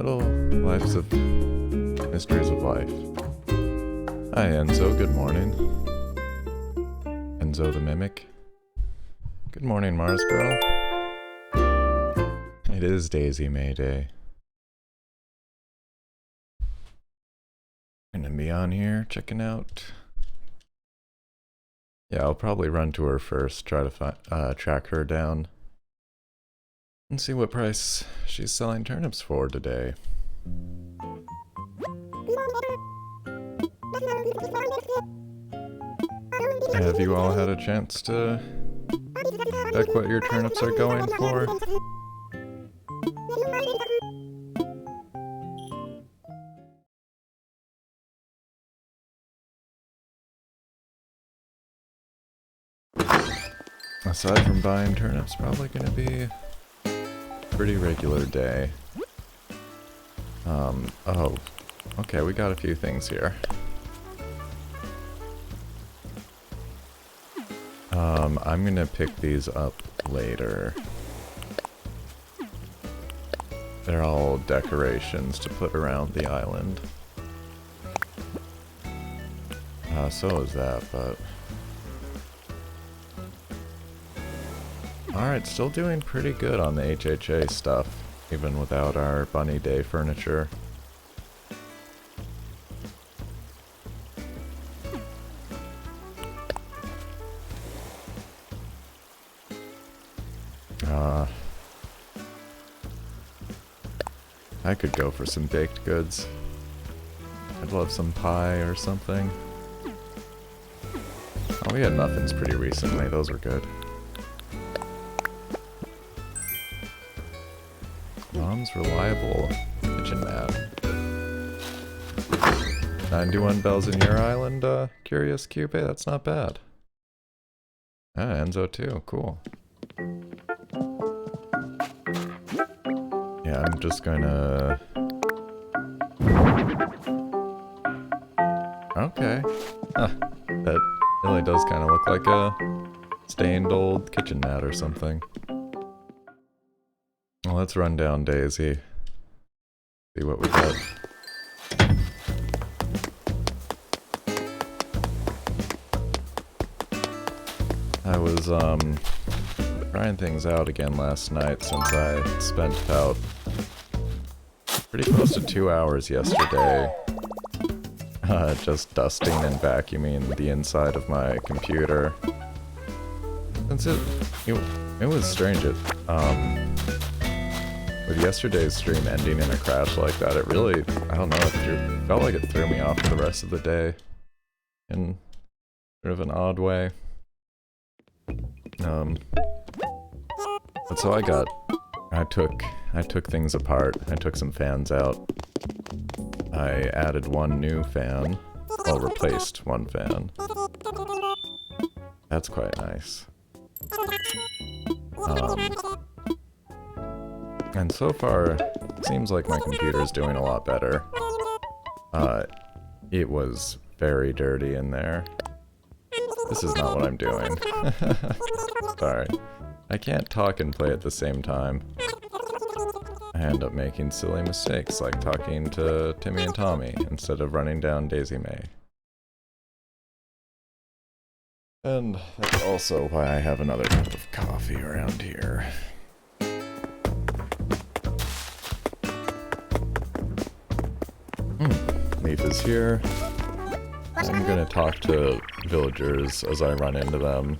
Little lives of mysteries of life. Hi Enzo, good morning. Enzo the Mimic. Good morning, Mars Girl. It is Daisy May Day. Gonna be on here checking out. Yeah, I'll probably run to her first, try to track her down, and see what price she's selling turnips for today. Have you all had a chance to check what your turnips are going for? Aside from buying turnips, probably gonna be a pretty regular day. Oh, okay, we got a few things here. I'm gonna pick these up later. They're all decorations to put around the island. So is that, but... Alright, still doing pretty good on the HHA stuff, even without our Bunny Day furniture. I could go for some baked goods. I'd love some pie or something. Oh, we had muffins pretty recently, those were good. Mom's reliable kitchen mat. 91 bells in your island, Curious Cube? That's not bad. Ah, Enzo too, cool. Yeah, I'm just gonna... Okay. Huh. That really does kind of look like a stained old kitchen mat or something. Well, let's run down Daisy. See what we got. I was, trying things out again last night since I spent about pretty close to 2 hours yesterday just dusting and vacuuming the inside of my computer. Since it was strange, with yesterday's stream ending in a crash like that, it really, I don't know, it felt like it threw me off for the rest of the day in sort of an odd way. But so I took things apart. I took some fans out. I added one new fan. Well, replaced one fan. That's quite nice. And so far, it seems like my computer's doing a lot better. It was very dirty in there. This is not what I'm doing. Sorry. I can't talk and play at the same time. I end up making silly mistakes, like talking to Timmy and Tommy instead of running down Daisy May. And that's also why I have another cup of coffee around here. Leaf is here. I'm gonna talk to villagers as I run into them.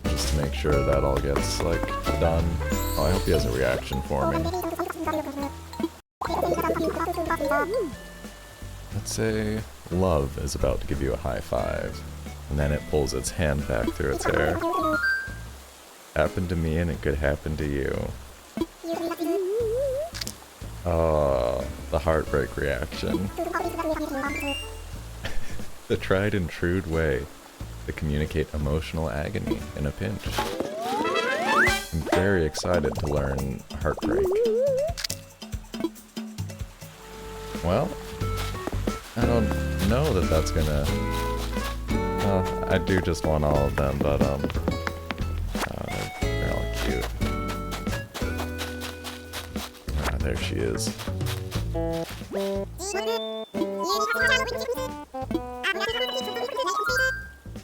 Just to make sure that all gets, like, done. Oh, I hope he has a reaction for me. Let's say love is about to give you a high five, and then it pulls its hand back through its hair. Happened to me and it could happen to you. Oh, the heartbreak reaction. The tried and true way to communicate emotional agony in a pinch. I'm very excited to learn heartbreak. Well, I don't know that that's gonna... I do just want all of them, but they're all cute. there she is.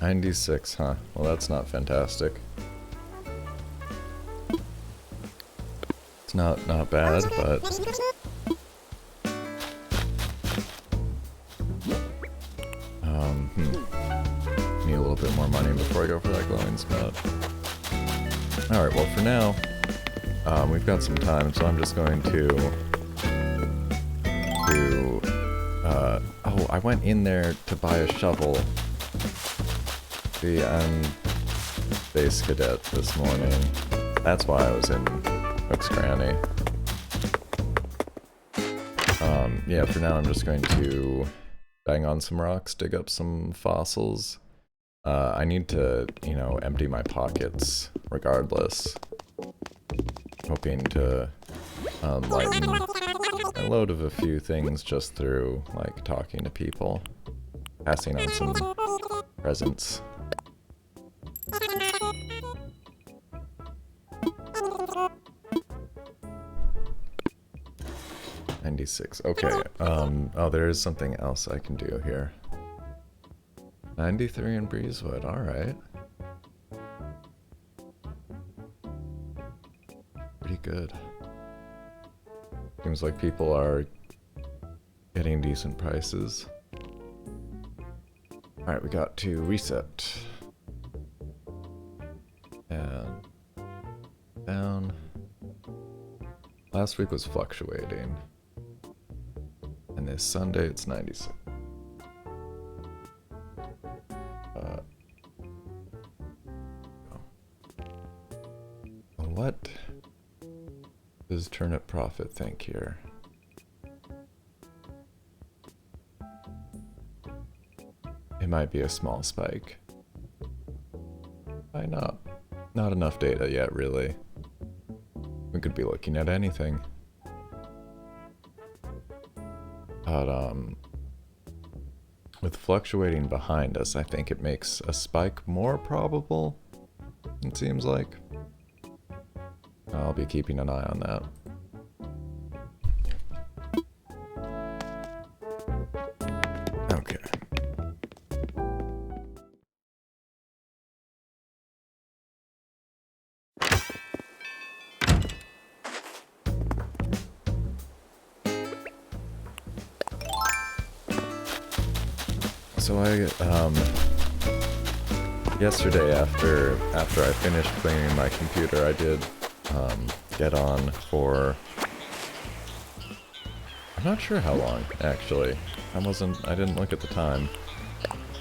$96, huh? Well, that's not fantastic. It's not bad, but need a little bit more money before I go for that glowing spot. Alright, well for now, we've got some time, so I'm just going to oh, I went in there to buy a shovel. See, I'm base cadet this morning. That's why I was in Hook's Granny. Yeah, for now I'm just going to bang on some rocks, dig up some fossils. I need to, you know, empty my pockets regardless. Hoping to lighten a load of a few things just through, like, talking to people. Passing on some presents. $96. Okay. Oh, there is something else I can do here. 93 in Breezewood. All right. Pretty good. Seems like people are getting decent prices. All right, we got to reset. And down. Last week was fluctuating. And this Sunday it's 96. What does Turnip Profit think here? It might be a small spike. Why not? Not enough data yet, really. We could be looking at anything. But, with fluctuating behind us, I think it makes a spike more probable, it seems like. I'll be keeping an eye on that. Okay. So yesterday after I finished cleaning my computer, I did get on for, I'm not sure how long, actually. I didn't look at the time.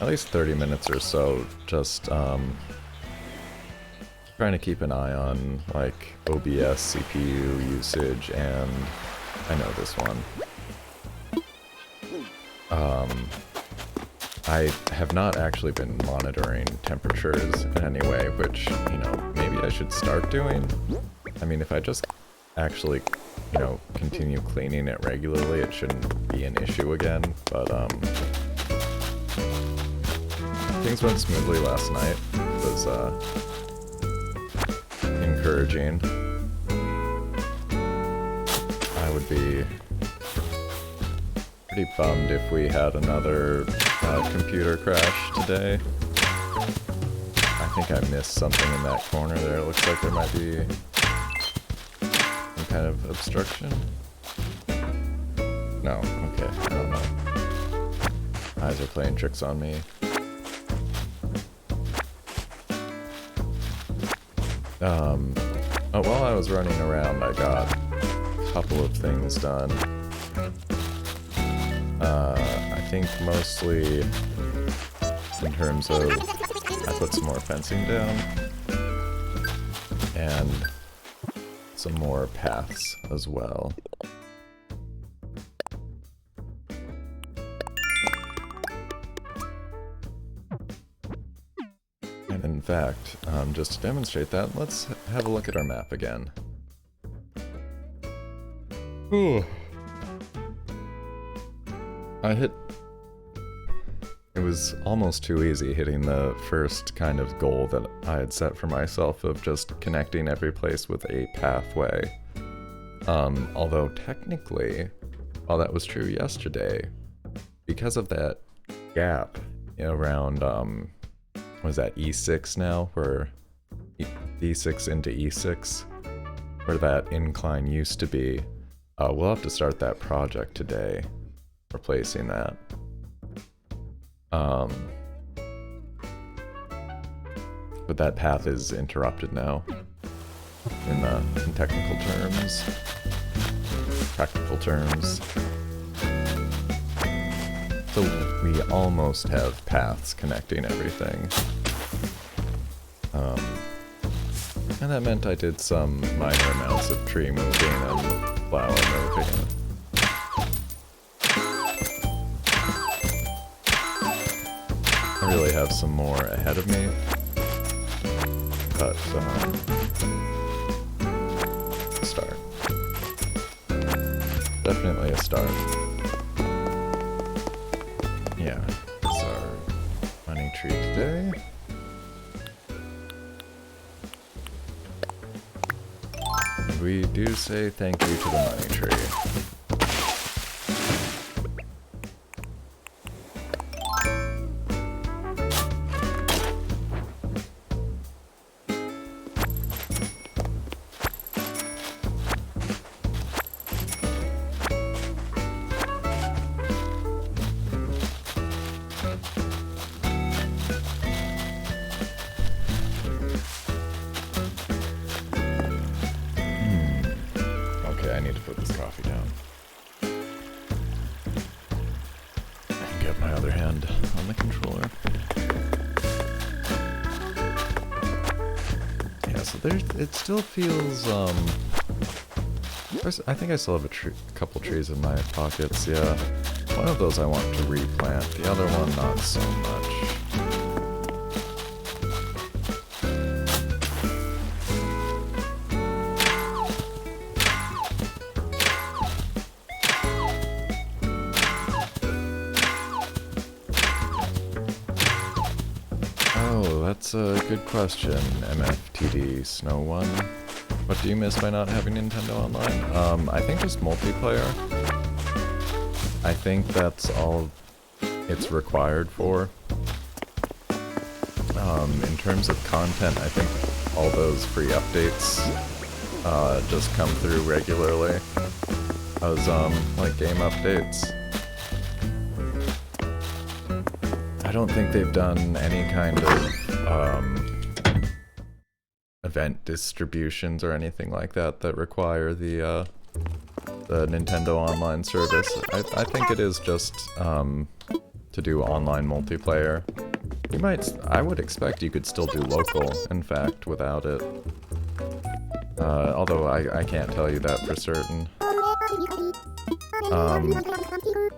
At least 30 minutes or so, just trying to keep an eye on, like, OBS, CPU usage, and I know this one. I have not actually been monitoring temperatures in any way, which, you know, maybe I should start doing. I mean, if I just actually, you know, continue cleaning it regularly, it shouldn't be an issue again, but, things went smoothly last night. It was, encouraging. I would be pretty bummed if we had another computer crash today. I think I missed something in that corner there. It looks like there might be some kind of obstruction. No, okay, I don't know. Eyes are playing tricks on me. Oh, while I was running around, I got a couple of things done. I think mostly in terms of I put some more fencing down and some more paths as well. And in fact, just to demonstrate that, let's have a look at our map again. Ooh. It was almost too easy hitting the first kind of goal that I had set for myself of just connecting every place with a pathway. Although technically, while that was true yesterday, because of that gap around, what is that, E6 now, where D6 into E6, where that incline used to be, we'll have to start that project today, replacing that. But that path is interrupted now, in technical terms, practical terms. So we almost have paths connecting everything. And that meant I did some minor amounts of tree moving and flower moving. I really have some more ahead of me, but start. Definitely a start. Yeah, that's our money tree today. And we do say thank you to the money tree. I need to put this coffee down. I can get my other hand on the controller. Yeah, so it still feels, I think I still have a couple trees in my pockets, yeah. One of those I want to replant, the other one not so much. That's a good question, MFTD Snow 1. What do you miss by not having Nintendo Online? I think just multiplayer. I think that's all it's required for. In terms of content, I think all those free updates just come through regularly as like game updates. I don't think they've done any kind of event distributions or anything like that that require the Nintendo Online service. I think it is just to do online multiplayer. I would expect you could still do local, in fact, without it. Although I can't tell you that for certain.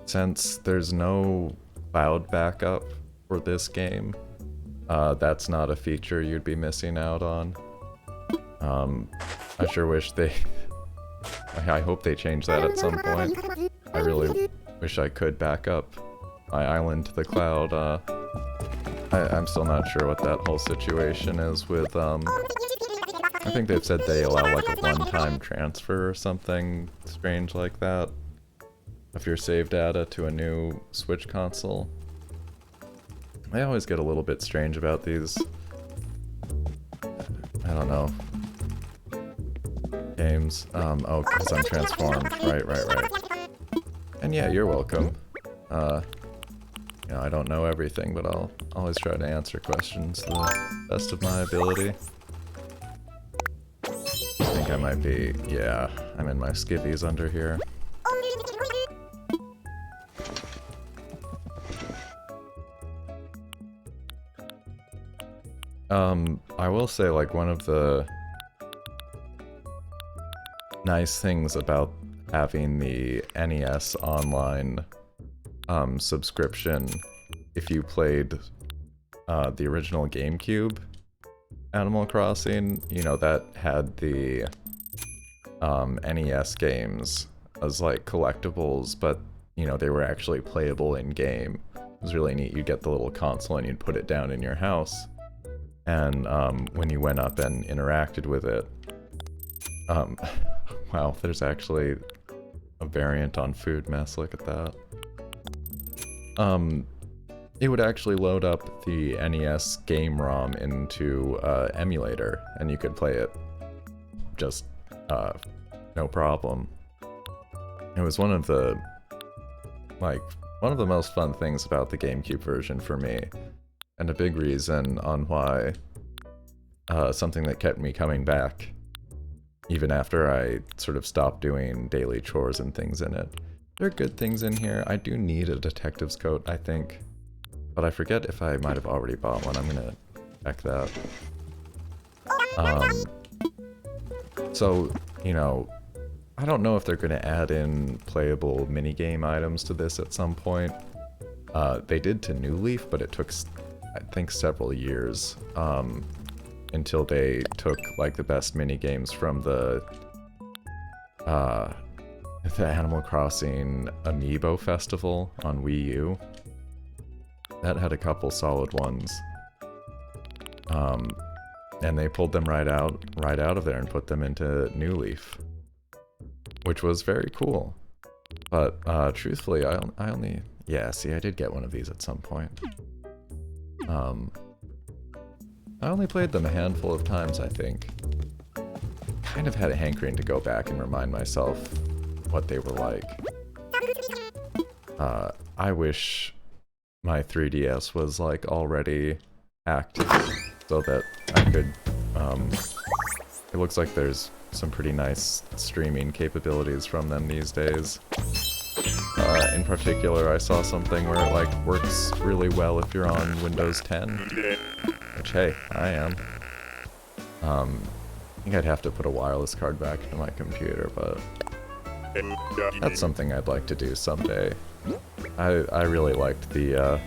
Since there's no cloud backup for this game, that's not a feature you'd be missing out on. I sure wish I hope they change that at some point. I really wish I could back up my island to the cloud. I'm still not sure what that whole situation is with, I think they've said they allow like a one-time transfer or something strange like that of your save data to a new Switch console. I always get a little bit strange about these, I don't know, games. Oh, because I'm transformed. Right. And yeah, you're welcome. You know, I don't know everything, but I'll always try to answer questions to the best of my ability. I think I might be, yeah, I'm in my skivvies under here. I will say, like, one of the nice things about having the NES Online subscription, if you played the original GameCube Animal Crossing, you know, that had the NES games as, like, collectibles, but, you know, they were actually playable in-game. It was really neat. You'd get the little console and you'd put it down in your house. And when you went up and interacted with it, Wow, there's actually a variant on food mess, look at that. It would actually load up the NES game ROM into emulator, and you could play it just no problem. It was one of the most fun things about the GameCube version for me, and a big reason on why something that kept me coming back even after I sort of stopped doing daily chores and things in it. There are good things in here. I do need a detective's coat, I think, but I forget if I might have already bought one. I'm gonna check that. So, you know, I don't know if they're gonna add in playable minigame items to this at some point. They did to New Leaf, but it took, I think, several years until they took like the best minigames from the Animal Crossing Amiibo Festival on Wii U. That had a couple solid ones. And they pulled them right out of there and put them into New Leaf, which was very cool. But truthfully, I only, yeah, see, I did get one of these at some point. I only played them a handful of times, I think. Kind of had a hankering to go back and remind myself what they were like. I wish my 3DS was like already active so that I could, it looks like there's some pretty nice streaming capabilities from them these days. In particular, I saw something where it like works really well if you're on Windows 10, which hey, I am. I think I'd have to put a wireless card back into my computer, but that's something I'd like to do someday. I really liked the, I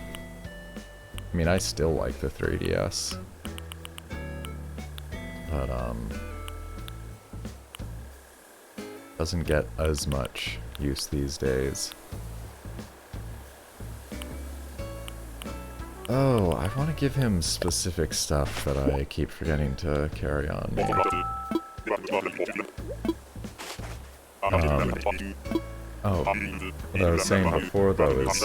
mean, I still like the 3DS, but doesn't get as much use these days. Oh, I want to give him specific stuff that I keep forgetting to carry on me. Oh, what I was saying before though is,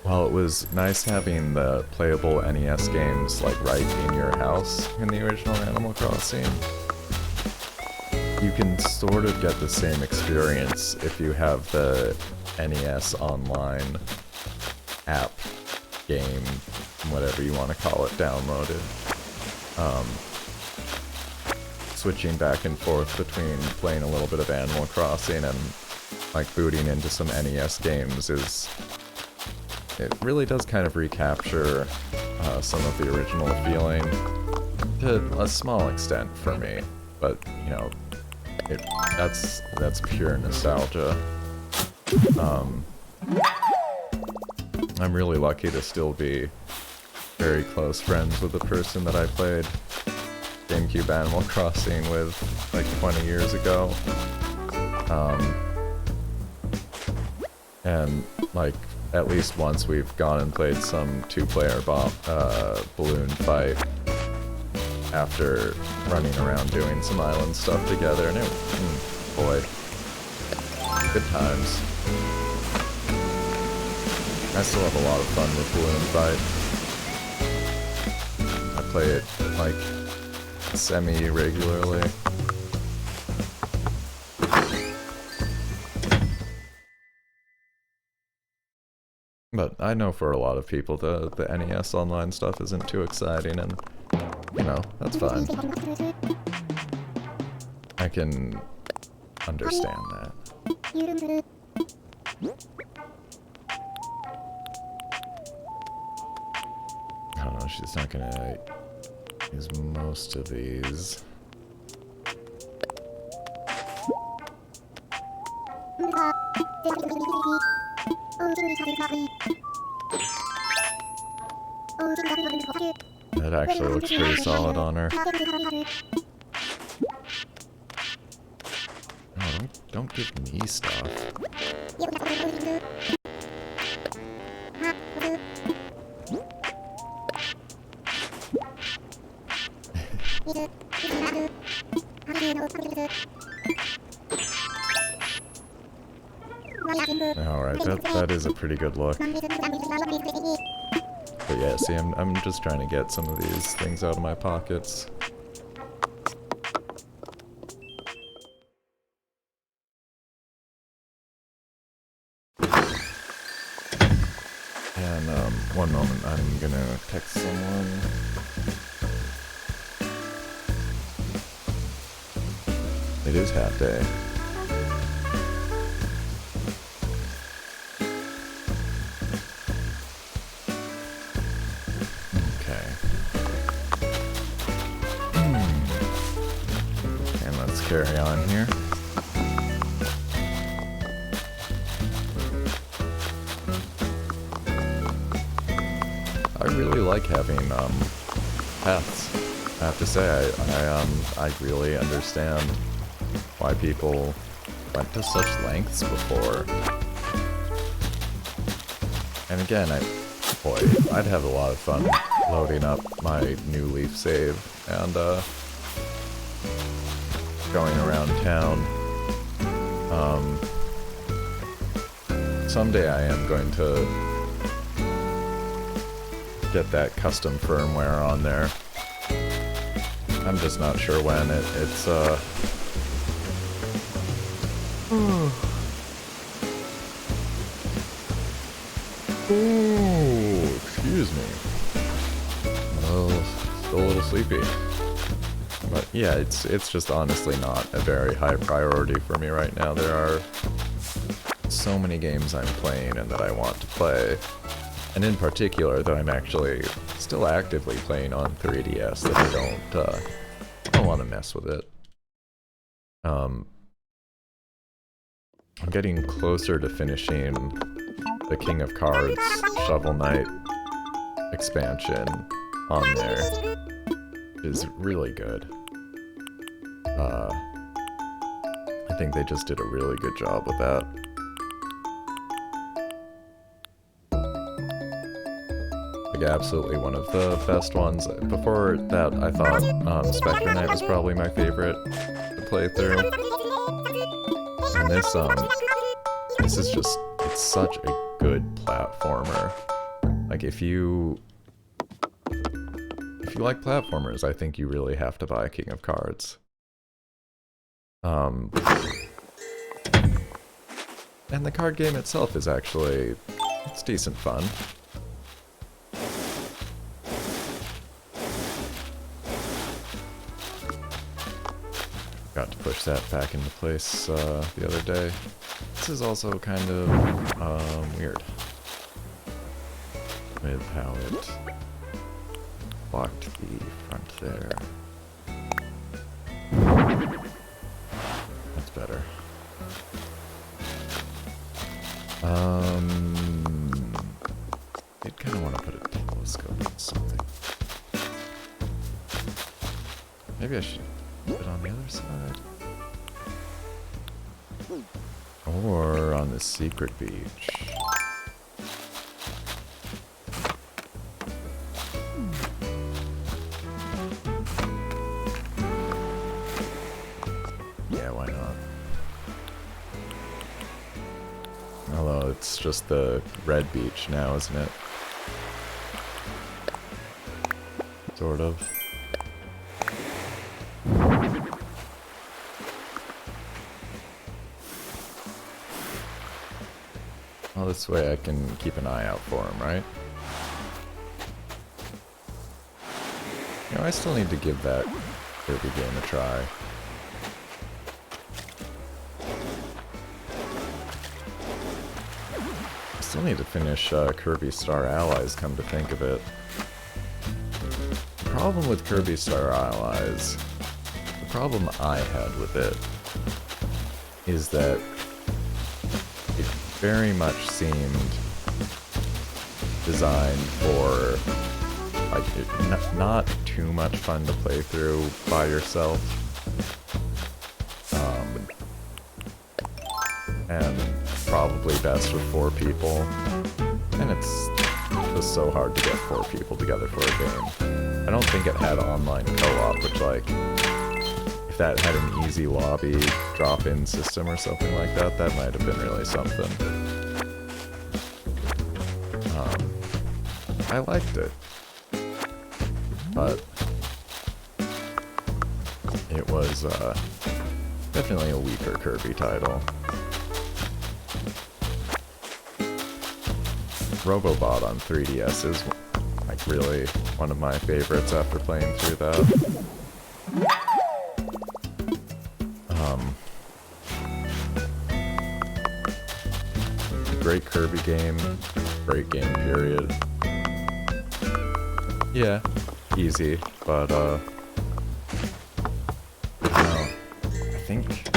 while it was nice having the playable NES games like right in your house in the original Animal Crossing, you can sort of get the same experience if you have the NES Online app, game, whatever you want to call it, downloaded. Switching back and forth between playing a little bit of Animal Crossing and like booting into some NES games it really does kind of recapture some of the original feeling to a small extent for me, but you know, that's pure nostalgia. I'm really lucky to still be very close friends with the person that I played GameCube Animal Crossing with like 20 years ago. And like at least once we've gone and played some two-player balloon fight after running around doing some island stuff together, and boy, good times. I still have a lot of fun with balloon fight. I play it like semi-regularly. But I know for a lot of people the NES Online stuff isn't too exciting, and you know, that's fine. I can understand that. I don't know, she's not gonna use most of these. That actually looks pretty solid on her. Oh, don't give me stuff. Alright, that is a pretty good look. But yeah, see, I'm just trying to get some of these things out of my pockets. And, one moment, I'm gonna text someone. It is hat day. Okay. And let's carry on here. I really like having pets. I have to say, I really understand why people went to such lengths before. And again, boy, I'd have a lot of fun loading up my new Leaf save and going around town. Someday I am going to get that custom firmware on there. I'm just not sure when. It's Ooh, excuse me. Well, still a little sleepy. But yeah, it's just honestly not a very high priority for me right now. There are so many games I'm playing and that I want to play. And in particular, that I'm actually still actively playing on 3DS, that I don't want to mess with it. I'm getting closer to finishing the King of Cards Shovel Knight expansion on there. It is really good. I think they just did a really good job with that. Like, absolutely one of the best ones. Before that, I thought Spectre Knight was probably my favorite to play through. And this is just, it's such a good platformer. Like, if you like platformers, I think you really have to buy King of Cards. And the card game itself is actually, it's decent fun. Got to push that back into place the other day. This is also kind of weird with how it blocked the front there. That's better. I'd kind of want to put a telescope on something. Maybe I should put it on the other side. Or on the secret beach. Yeah, why not? Although it's just the red beach now, isn't it? Sort of. Well, this way I can keep an eye out for him, right? You know, I still need to give that Kirby game a try. I still need to finish Kirby Star Allies, come to think of it. The problem with Kirby Star Allies, the problem I had with it, is that it very much seemed designed for, like, not too much fun to play through by yourself. And probably best with 4 people. And it's just so hard to get 4 people together for a game. I don't think it had online co-op, which, like, if that had an easy lobby drop-in system or something like that, that might have been really something. I liked it, but it was definitely a weaker Kirby title. Robobot on 3DS is like really one of my favorites after playing through that. Great Kirby game, great game period. Yeah, easy, but I don't know. I think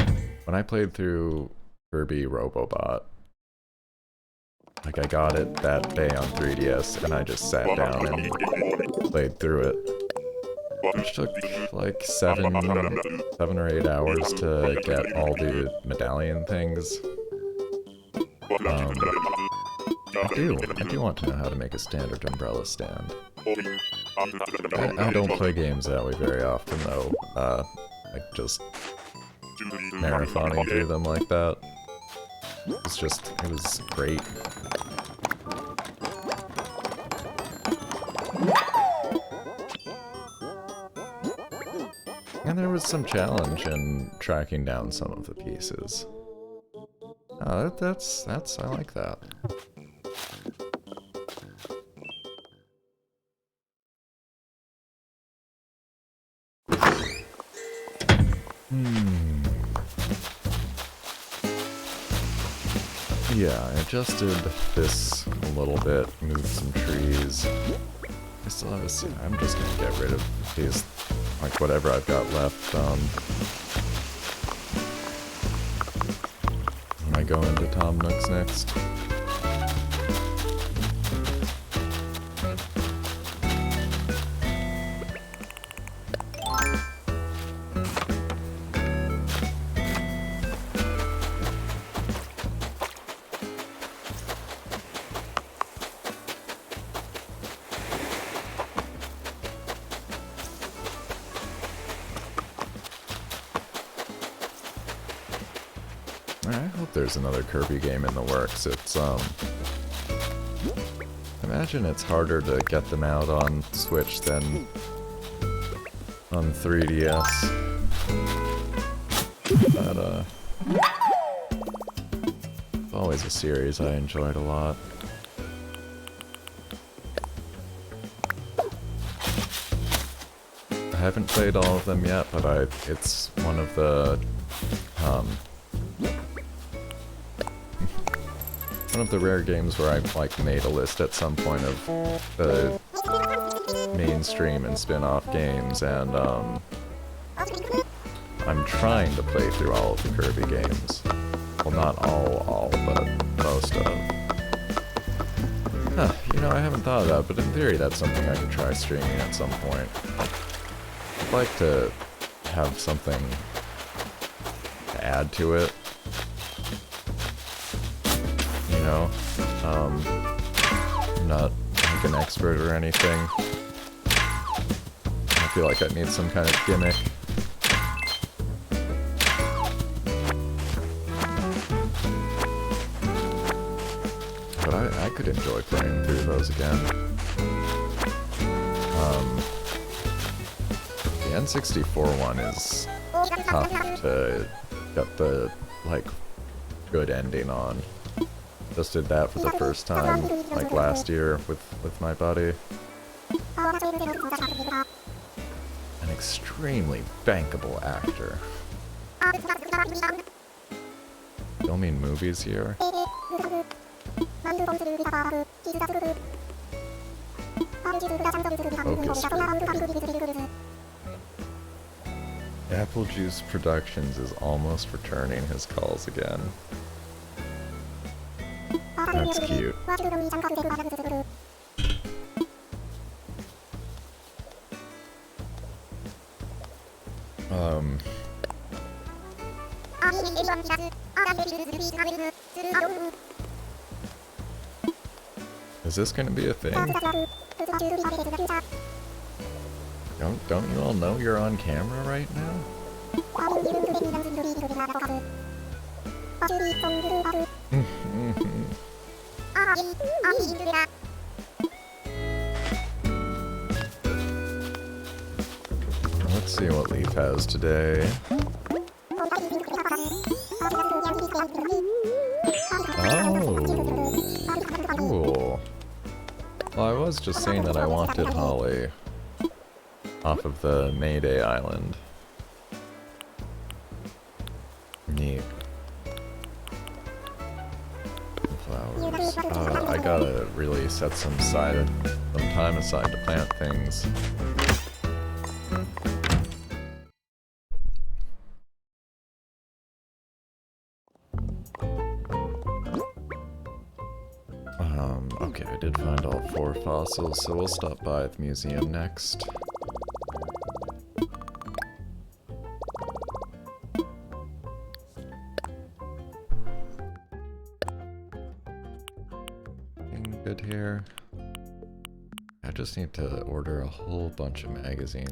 when I played through Kirby Robobot, like I got it that day on 3DS and I just sat down and played through it. Which took like 7 or 8 hours to get all the medallion things. I do want to know how to make a standard umbrella stand. I don't play games that way very often though, like just marathoning through them like that. It was great. And there was some challenge in tracking down some of the pieces. That's I like that. Yeah, I adjusted this a little bit, moved some trees. I still have a I'm just gonna get rid of these, like whatever I've got left. When I go into Tom Nook's next. There's another Kirby game in the works. It's I imagine it's harder to get them out on Switch than on 3DS. But it's always a series I enjoyed a lot. I haven't played all of them yet, but it's one of the one of the rare games where I've like made a list at some point of the mainstream and spin-off games, and I'm trying to play through all of the Kirby games. Well, not all, but most of. Huh, you know, I haven't thought of that, but in theory that's something I could try streaming at some point. I'd like to have something to add to it. You know, I'm not like an expert or anything. I feel like I need some kind of gimmick. But I could enjoy playing through those again. The N64 one is tough to get the, like, good ending on. Just did that for the first time, like last year with my buddy. An extremely bankable actor. Don't mean movies here. Focus. Apple Juice Productions is almost returning his calls again. That's cute. Is this gonna be a thing? Don't you all know you're on camera right now? Let's see what Leaf has today. Oh, cool. Well, I was just saying that I wanted Holly off of the Mayday Island. Neat. Flowers. I gotta really set some time aside to plant things. Okay, I did find all 4 fossils, so we'll stop by the museum next. Anything good here? I just need to order a whole bunch of magazines.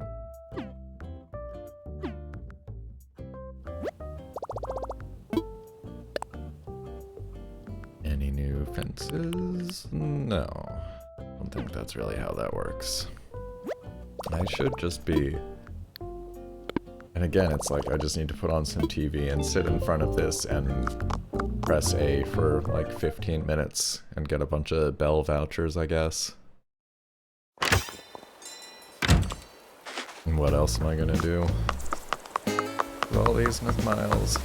Any new fences? No. I don't think that's really how that works. I should just be... And again, it's like I just need to put on some TV and sit in front of this and press A for like 15 minutes and get a bunch of Bell vouchers, I guess. And what else am I gonna do with all these Nook miles?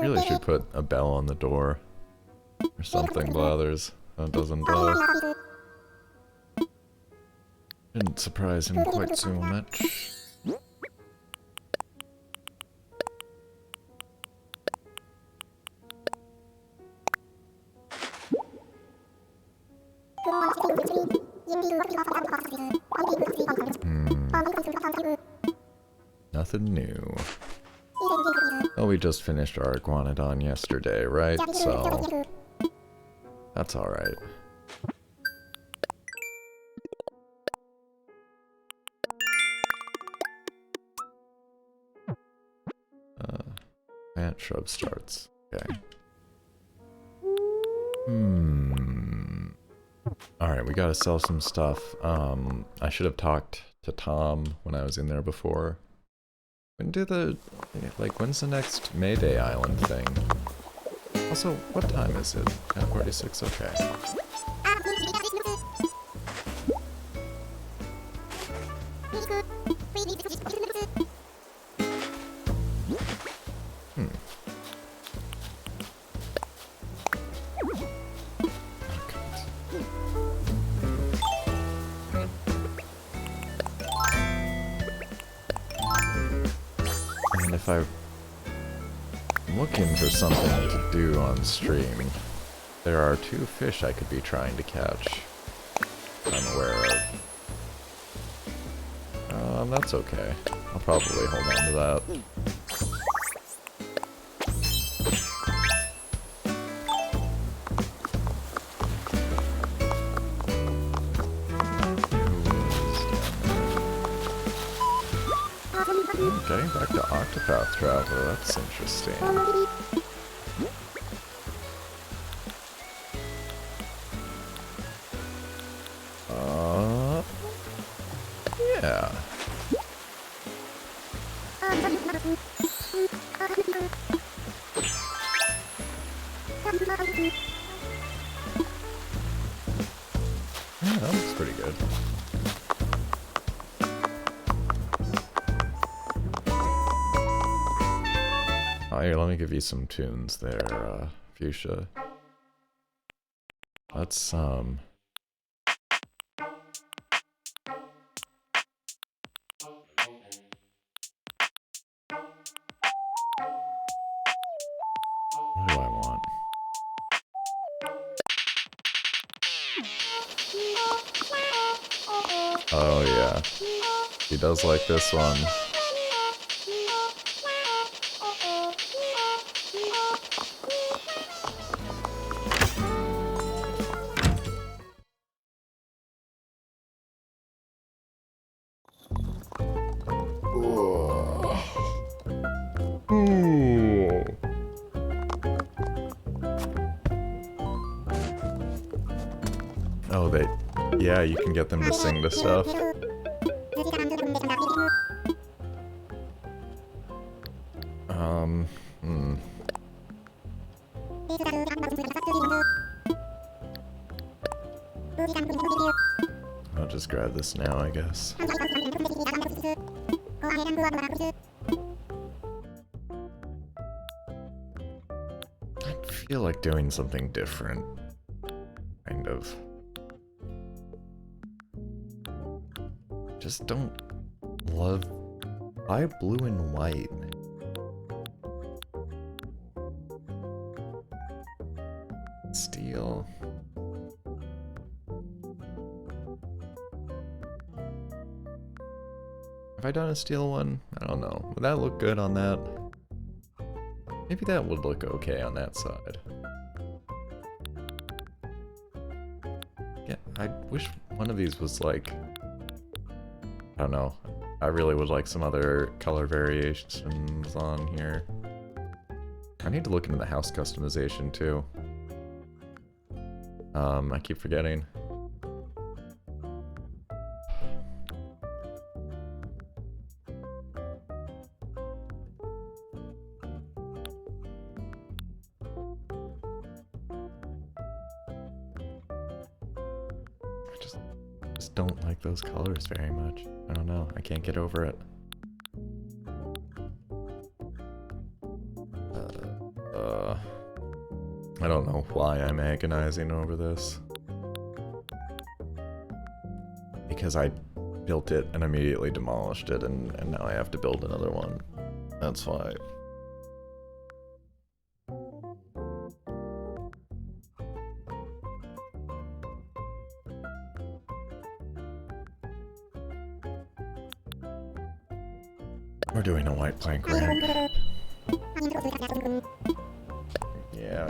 Really should put a bell on the door or something blathers. That doesn't didn't surprise him quite so much. Nothing new. Oh, we just finished our Iguanodon yesterday, right? So that's alright. Plant shrub starts. Okay. Alright, we gotta sell some stuff. I should have talked to Tom when I was in there before. When's the next Mayday Island thing? Also, what time is it? 10:46? Okay. I'm looking for something to do on stream. There are 2 fish I could be trying to catch. I'm aware of. That's okay. I'll probably hold on to that. Getting back to Octopath Traveler, that's interesting. Yeah. Yeah, that looks pretty good. Here, let me give you some tunes there, Fuchsia. Let's, what do I want? Oh yeah, he does like this one. Ooh. Oh, yeah, you can get them to sing to stuff. Hmm. I'll just grab this now, I guess. I feel like doing something different. Kind of. Just don't love... Buy blue and white. Steel. Have I done a steel one? I don't know. Would that look good on that? Maybe that would look okay on that side. Yeah, I wish one of these was like... I don't know. I really would like some other color variations on here. I need to look into the house customization too. I keep forgetting. I just don't like those colors very much. I don't know. I can't get over it. I don't know why I'm agonizing over this. Because I built it and immediately demolished it, and now I have to build another one. That's why. We're doing a white plank ramp. Yeah.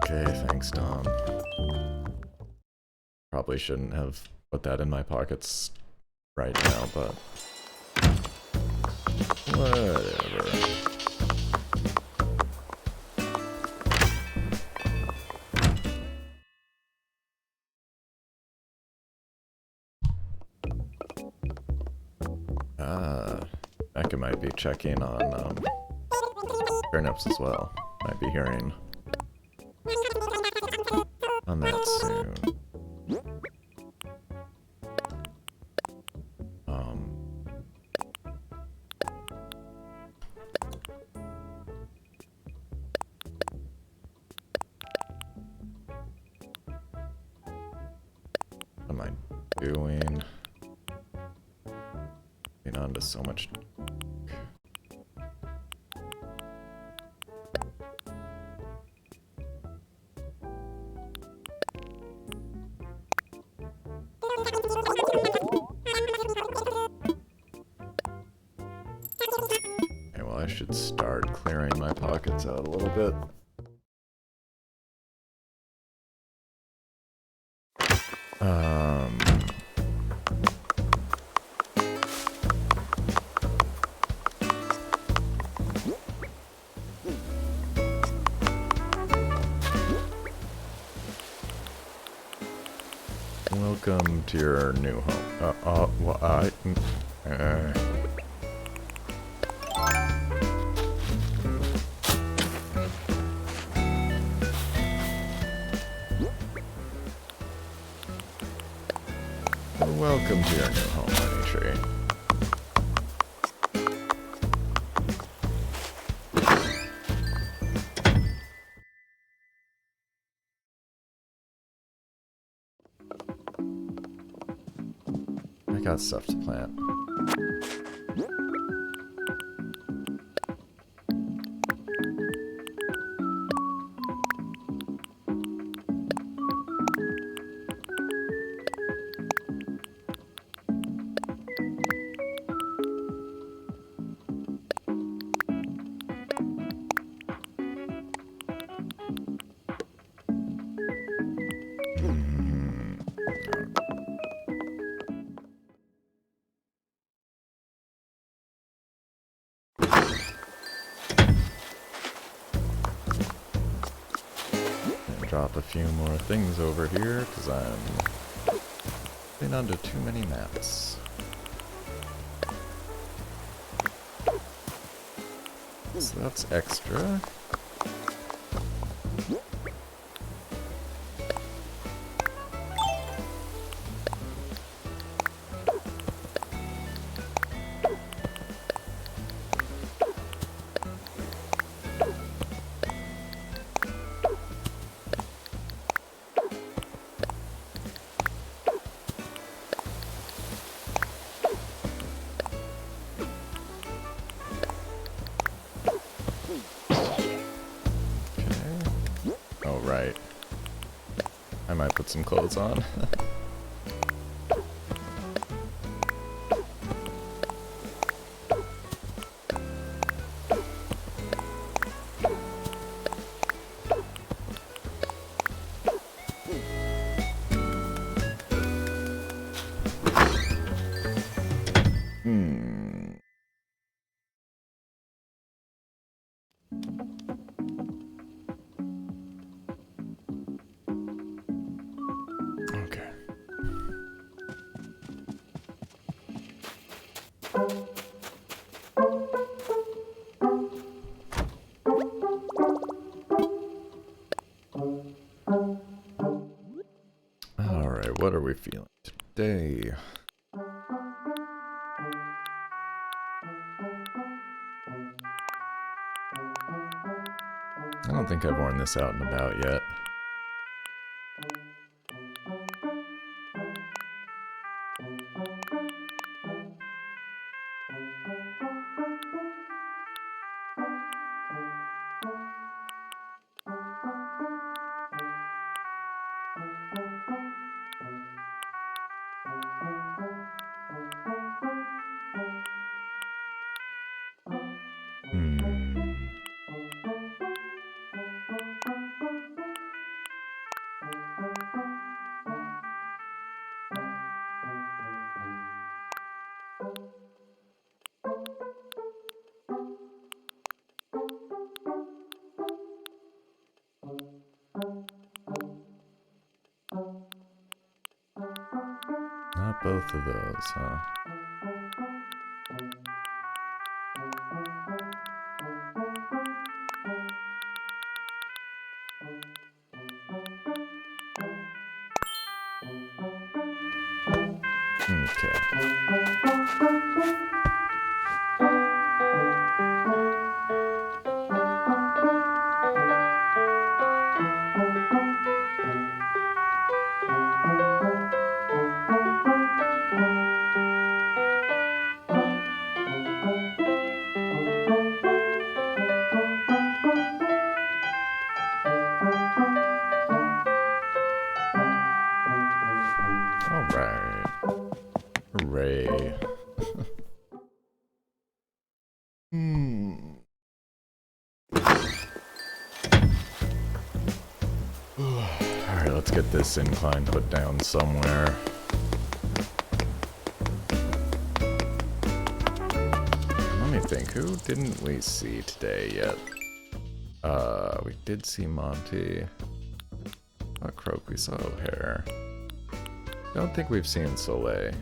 Okay, thanks, Tom. Probably shouldn't have put that in my pockets right now, but whatever. Mecha might be checking on turnips as well. Might be hearing on that soon. What am I doing? Getting on to so much. Okay, well, I should start clearing my pockets out a little bit. Welcome to your new home. Welcome to your new home, honey tree. I got stuff to plant. drop a few more things over here, because I'm getting onto too many maps. So that's extra. Right. I might put some clothes on. Okay. Alright, what are we feeling today? I don't think I've worn this out and about yet. Not both of those, huh? Okay. Alright. Hooray. Alright, let's get this incline put down somewhere. Let me think, who didn't we see today yet? We did see Monty. Croak, we saw O'Hare. Don't think we've seen Soleil.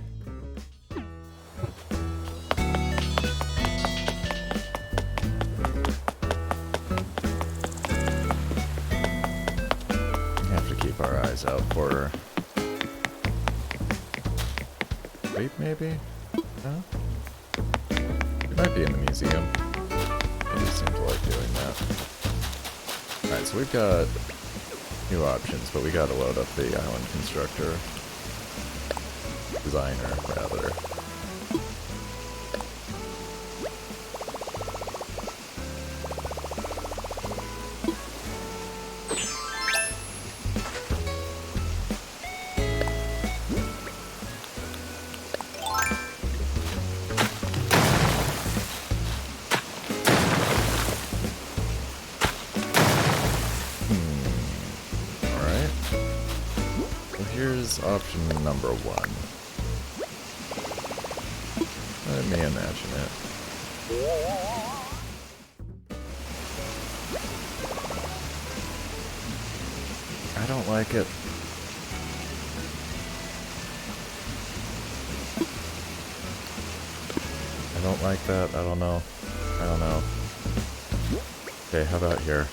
Have to keep our eyes out for her. Wait, maybe? No? It might be in the museum. They seem to like doing that. Alright, so we've got new options, but we gotta load up the island constructor. Designer, rather. Alright. Well, here's option number 1. Let me imagine it. don't like it. I don't like that. I don't know. I don't know. Okay, how about here?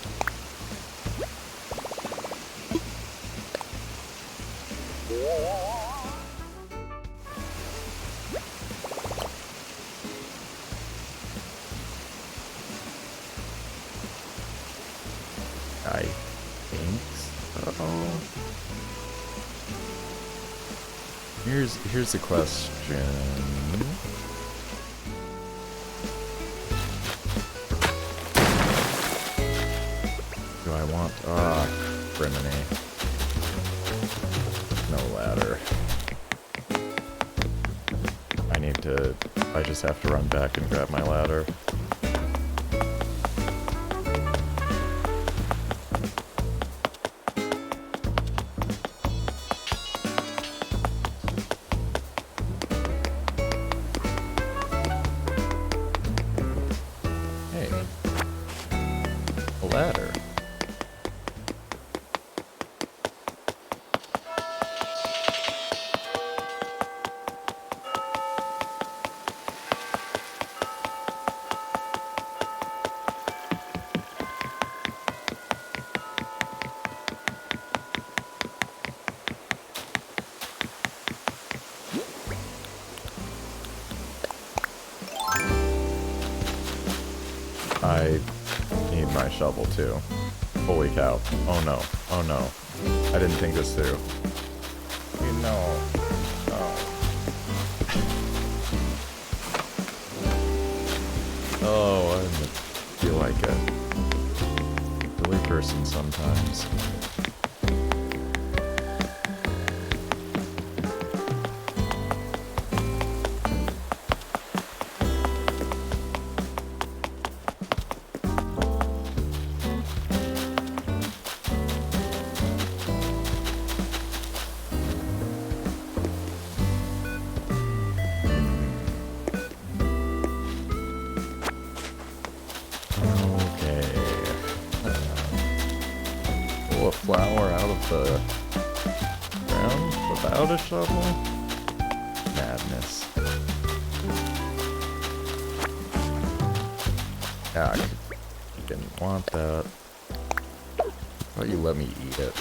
I think so. Here's the question. Do I want criminy. No ladder. I just have to run back and grab my ladder. Ladder. I need my shovel too. Holy cow. Oh no. Oh no. I didn't think this through. No. No. Oh, I feel like a silly person sometimes. A flower out of the ground without a shovel? Madness. Yuck. Didn't want that. Why don't you let me eat it?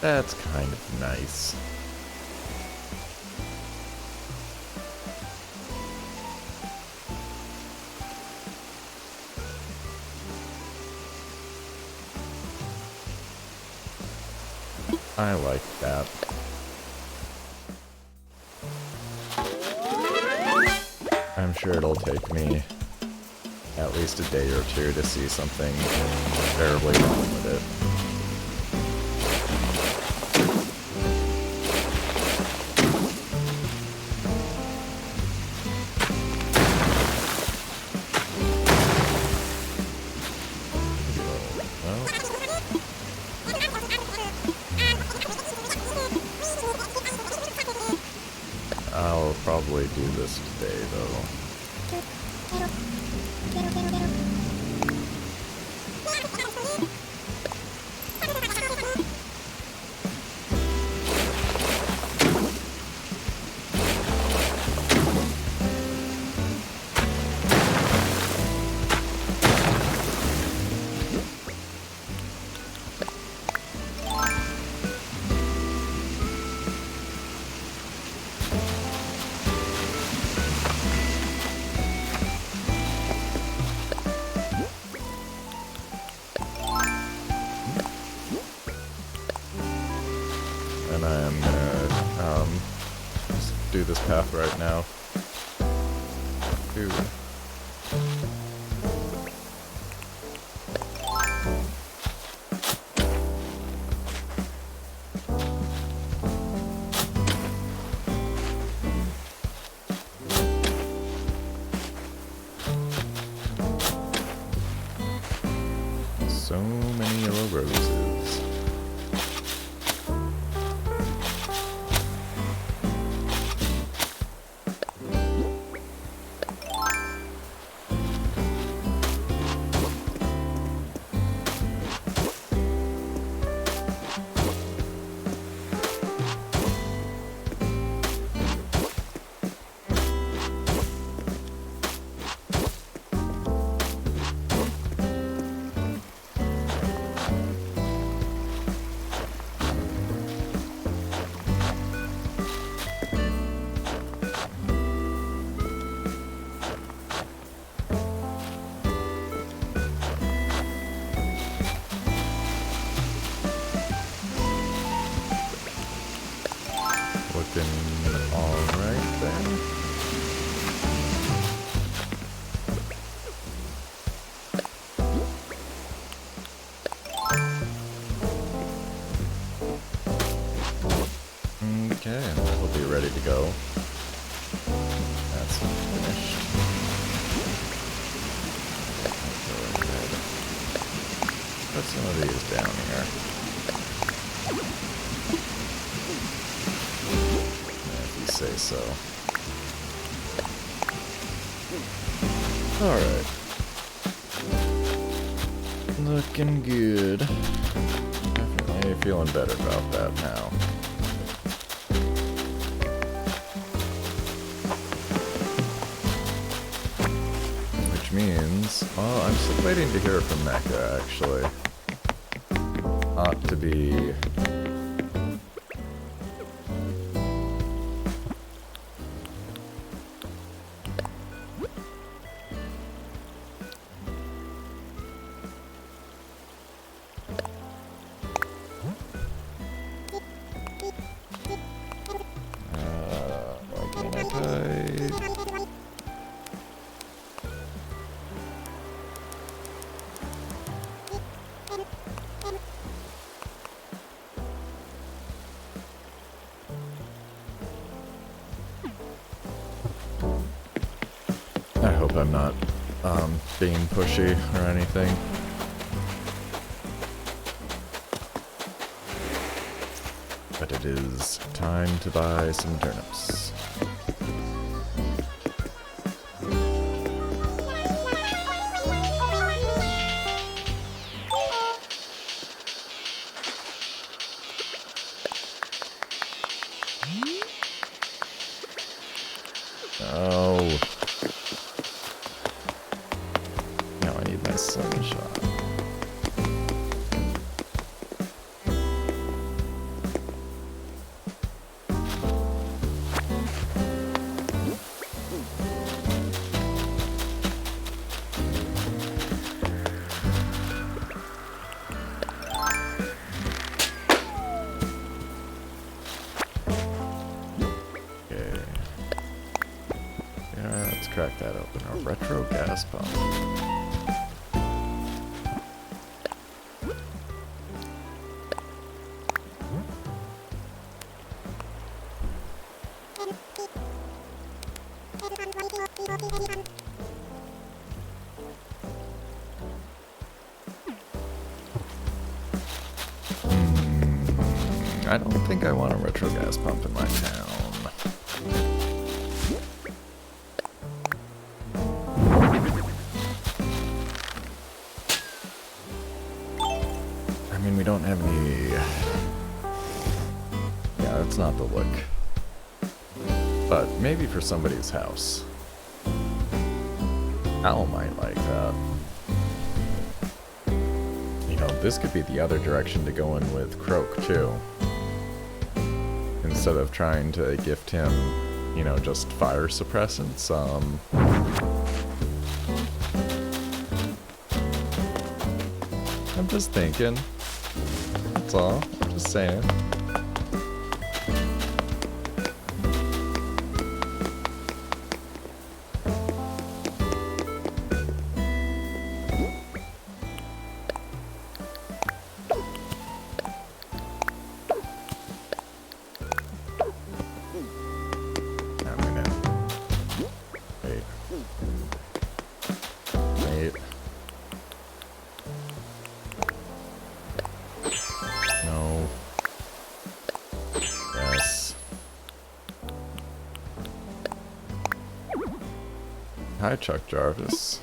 That's kind of nice. I like that. I'm sure it'll take me at least a day or two to see something terribly wrong with it. I'll probably do this today, though. and I am gonna just do this path right now. Dude. So many yellow roses. Looking alright there. Okay, we'll be ready to go. That's finished. Go ahead. Put some of these down here. Say so. Alright. Looking good. Definitely feeling better about that now. Which means, well, I'm still waiting to hear from Mecha, actually. Ought to be... I hope I'm not being pushy or anything. But it is time to buy some turnips. Oh. Now I need my sunshine. Let's crack that open. A retro gas pump. I don't think I want a retro gas pump in my town. I mean, we don't have any... Yeah, that's not the look. But maybe for somebody's house. Owl might like that. You know, this could be the other direction to go in with Croak, too. Instead of trying to gift him, you know, just fire suppressants, I'm just thinking. That's all. I'm just saying. Hi, Chuck Jarvis.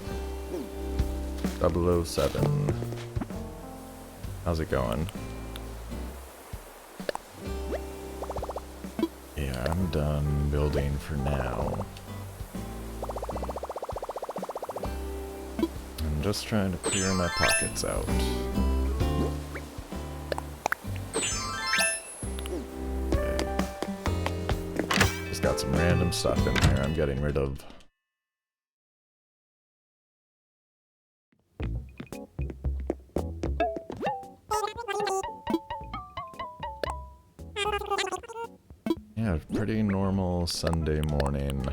007. How's it going? Yeah, I'm done building for now. I'm just trying to clear my pockets out. Okay. Just got some random stuff in here I'm getting rid of. Yeah, pretty normal Sunday morning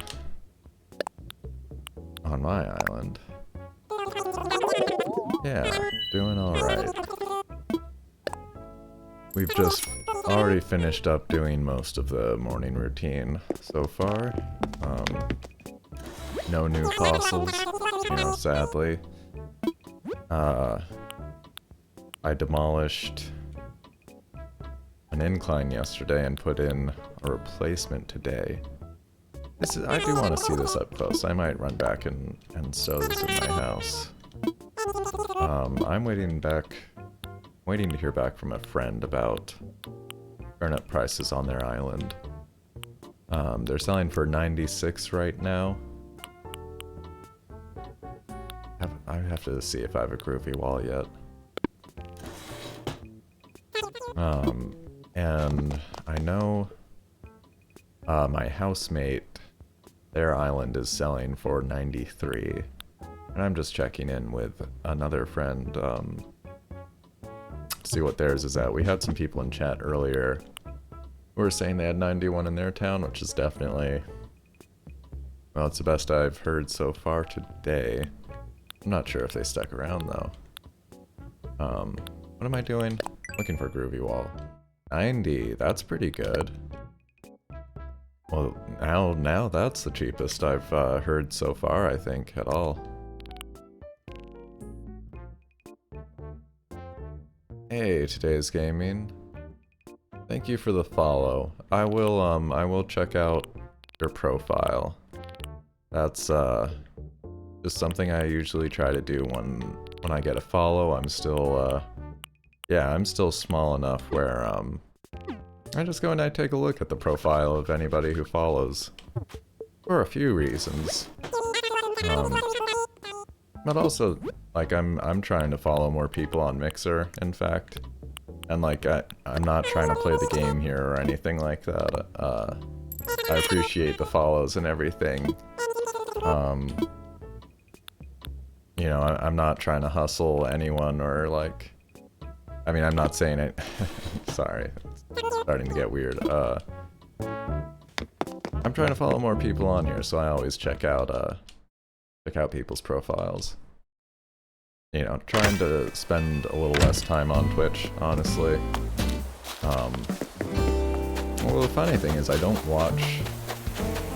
on my island. Yeah, doing alright. We've just already finished up doing most of the morning routine so far. No new fossils, you know, sadly. I demolished an incline yesterday and put in a replacement today. I do want to see this up close. I might run back and stow this in my house. I'm waiting to hear back from a friend about turnip prices on their island. They're selling for 96 right now. I have to see if I have a groovy wall yet. And I know my housemate, their island is selling for 93. And I'm just checking in with another friend, see what theirs is at. We had some people in chat earlier who were saying they had 91 in their town, which is definitely, well, it's the best I've heard so far today. I'm not sure if they stuck around though. What am I doing? Looking for groovy wall. 90, that's pretty good. Well, now that's the cheapest I've heard so far, I think, at all. Hey, Today's Gaming. Thank you for the follow. I will check out your profile. That's just something I usually try to do when I get a follow. I'm still I'm still small enough where I just go and I take a look at the profile of anybody who follows for a few reasons. But also, like, I'm trying to follow more people on Mixer, in fact. And, like, I'm not trying to play the game here or anything like that. I appreciate the follows and everything. You know, I'm not trying to hustle anyone or, like... I mean, I'm not saying it... Sorry, it's starting to get weird. I'm trying to follow more people on here, so I always check out people's profiles. You know, trying to spend a little less time on Twitch, honestly. Well, the funny thing is I don't watch,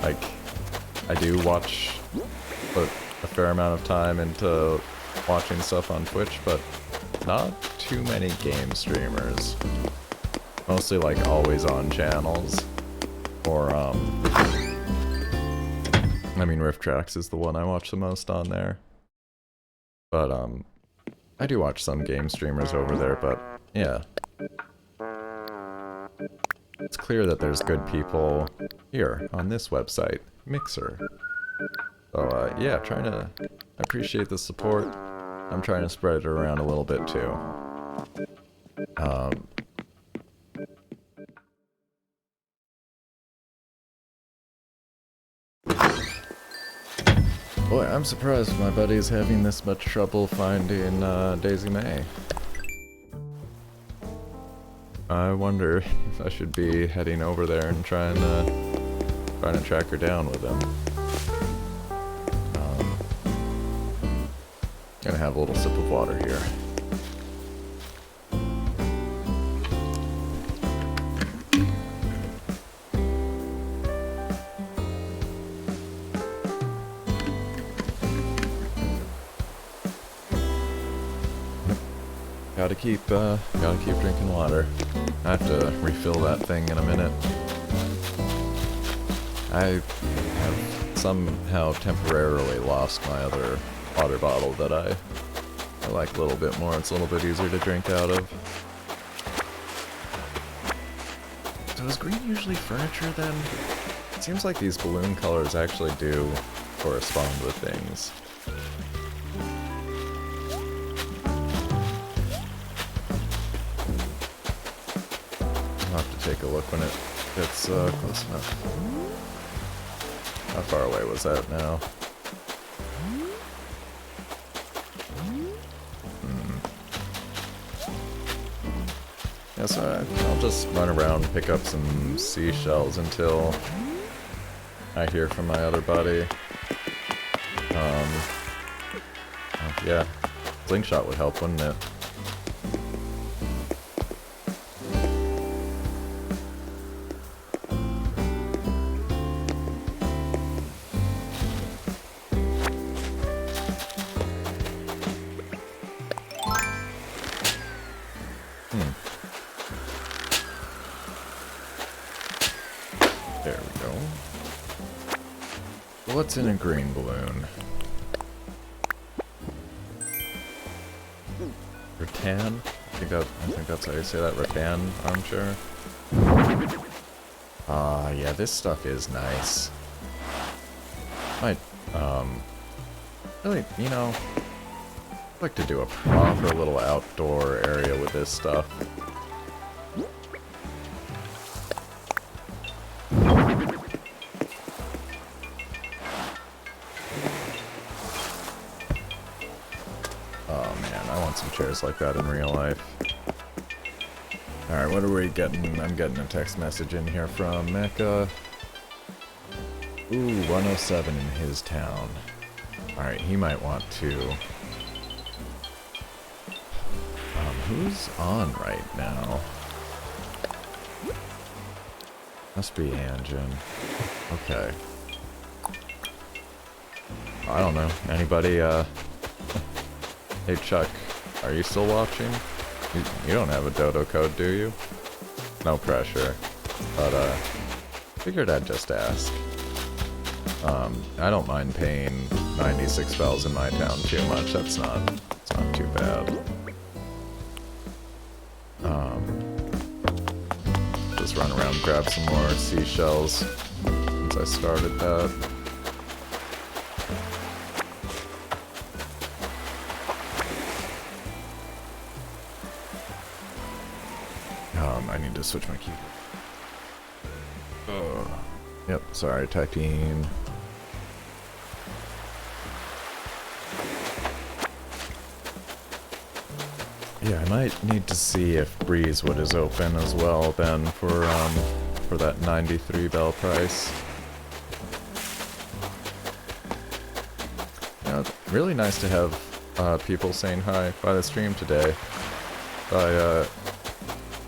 like, I do watch, put a fair amount of time into watching stuff on Twitch, but not too many game streamers. Mostly, like, always on channels. Or, I mean, Rift Tracks is the one I watch the most on there. But, I do watch some game streamers over there, but, yeah. It's clear that there's good people here on this website, Mixer. So, yeah, I appreciate the support. I'm trying to spread it around a little bit, too. Boy, I'm surprised my buddy's having this much trouble finding Daisy May. I wonder if I should be heading over there and trying to track her down with him. Gonna have a little sip of water here. Gotta keep drinking water. I have to refill that thing in a minute. I have somehow temporarily lost my other water bottle that I like a little bit more. It's a little bit easier to drink out of. So is green usually furniture then? It seems like these balloon colors actually do correspond with things. I'll have to take a look when it gets close enough. How far away was that now? Yeah, so I'll just run around and pick up some seashells until I hear from my other buddy. Yeah, slingshot would help, wouldn't it? There we go. What's in a green balloon? Rattan? I think that's how you say that. Rattan armchair. Yeah, this stuff is nice. Might really, you know, I'd like to do a proper little outdoor area with this stuff. Some chairs like that in real life. Alright, what are we getting? I'm getting a text message in here from Mecha. Ooh, 107 in his town. Alright, he might want to... who's on right now? Must be Anjin. Okay. I don't know. Anybody, Hey Chuck, are you still watching? You don't have a dodo code, do you? No pressure. But, figured I'd just ask. I don't mind paying 96 bells in my town too much. It's not too bad. Just run around and grab some more seashells since I started that. I need to switch my keyboard. Yep, sorry, typing. Yeah, I might need to see if Breezewood is open as well then for that 93 bell price. Yeah, it's really nice to have people saying hi by the stream today.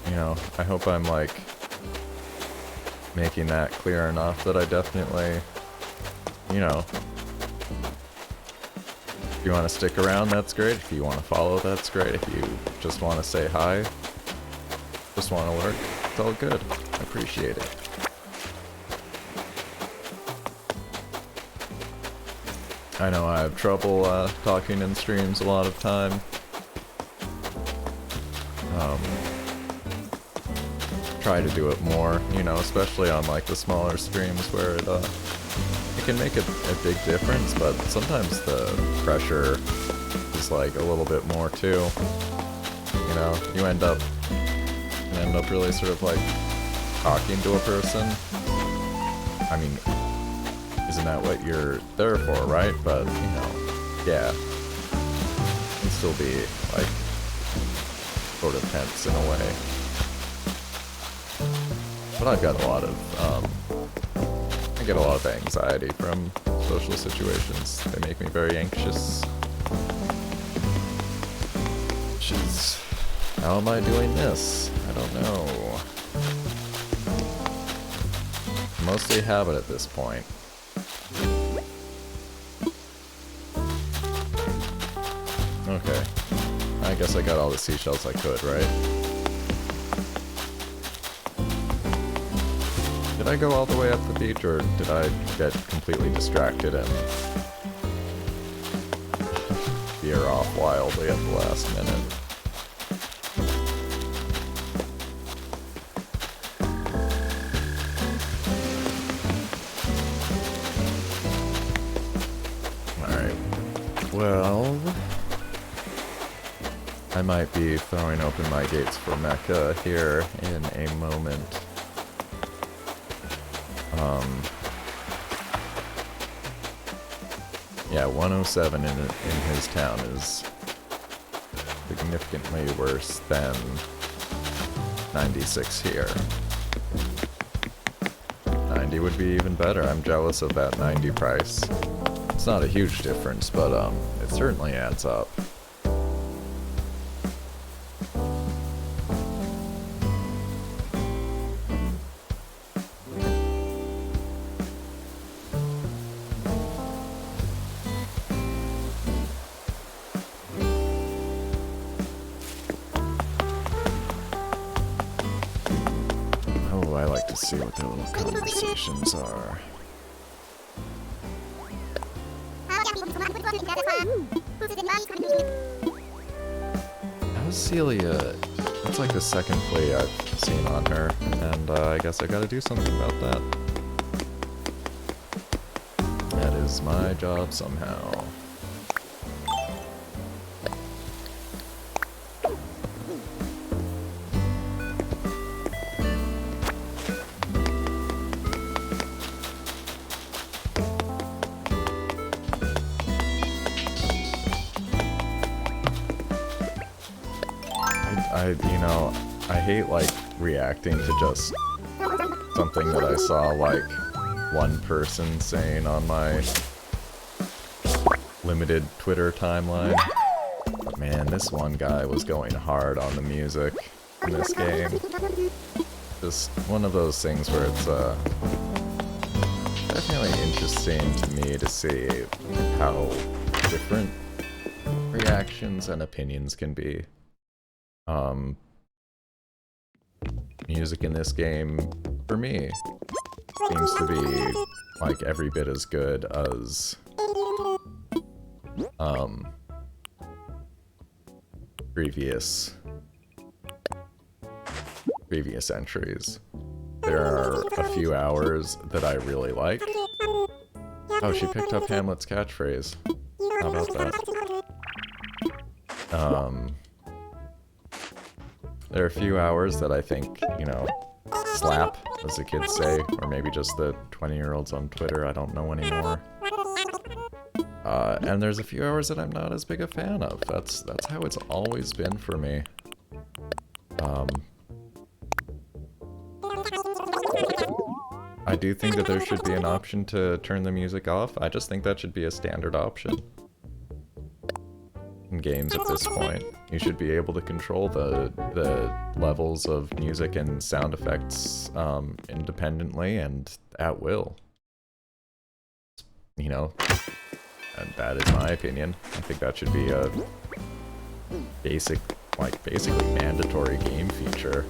You know, I hope I'm, like, making that clear enough that I definitely, you know, if you want to stick around, that's great. If you want to follow, that's great. If you just want to say hi, just want to lurk, it's all good. I appreciate it. I know I have trouble talking in streams a lot of time. Try to do it more, you know, especially on like the smaller streams where it can make a big difference, but sometimes the pressure is like a little bit more too. You know, you end up really sort of like talking to a person. I mean, isn't that what you're there for, right? But, you know, yeah. It can still be like sort of tense in a way. But I've got a lot of, I get a lot of anxiety from social situations. They make me very anxious. Which is, how am I doing this? I don't know. Mostly habit at this point. Okay. I guess I got all the seashells I could, right? Did I go all the way up the beach, or did I get completely distracted and veer off wildly at the last minute? Alright. Well, I might be throwing open my gates for Mecha here in a moment. Yeah, 107 in his town is significantly worse than 96 here. 90 would be even better. I'm jealous of that 90 price. It's not a huge difference, but it certainly adds up. See what their little conversations are. How's Celia? That's like the second play I've seen on her, and I guess I gotta do something about that. That is my job somehow. I hate, like, reacting to just something that I saw, like, one person saying on my limited Twitter timeline. But man, this one guy was going hard on the music in this game. Just one of those things where it's, definitely interesting to me to see how different reactions and opinions can be. Music in this game, for me, seems to be like every bit as good as previous entries. There are a few hours that I really like. Oh, she picked up Hamlet's catchphrase. How about that? There are a few hours that I think, you know, slap, as the kids say, or maybe just the 20-year-olds on Twitter, I don't know anymore. And there's a few hours that I'm not as big a fan of. That's how it's always been for me. I do think that there should be an option to turn the music off. I just think that should be a standard option. In games at this point, you should be able to control the levels of music and sound effects independently and at will. You know, and that is my opinion. I think that should be a basically mandatory game feature.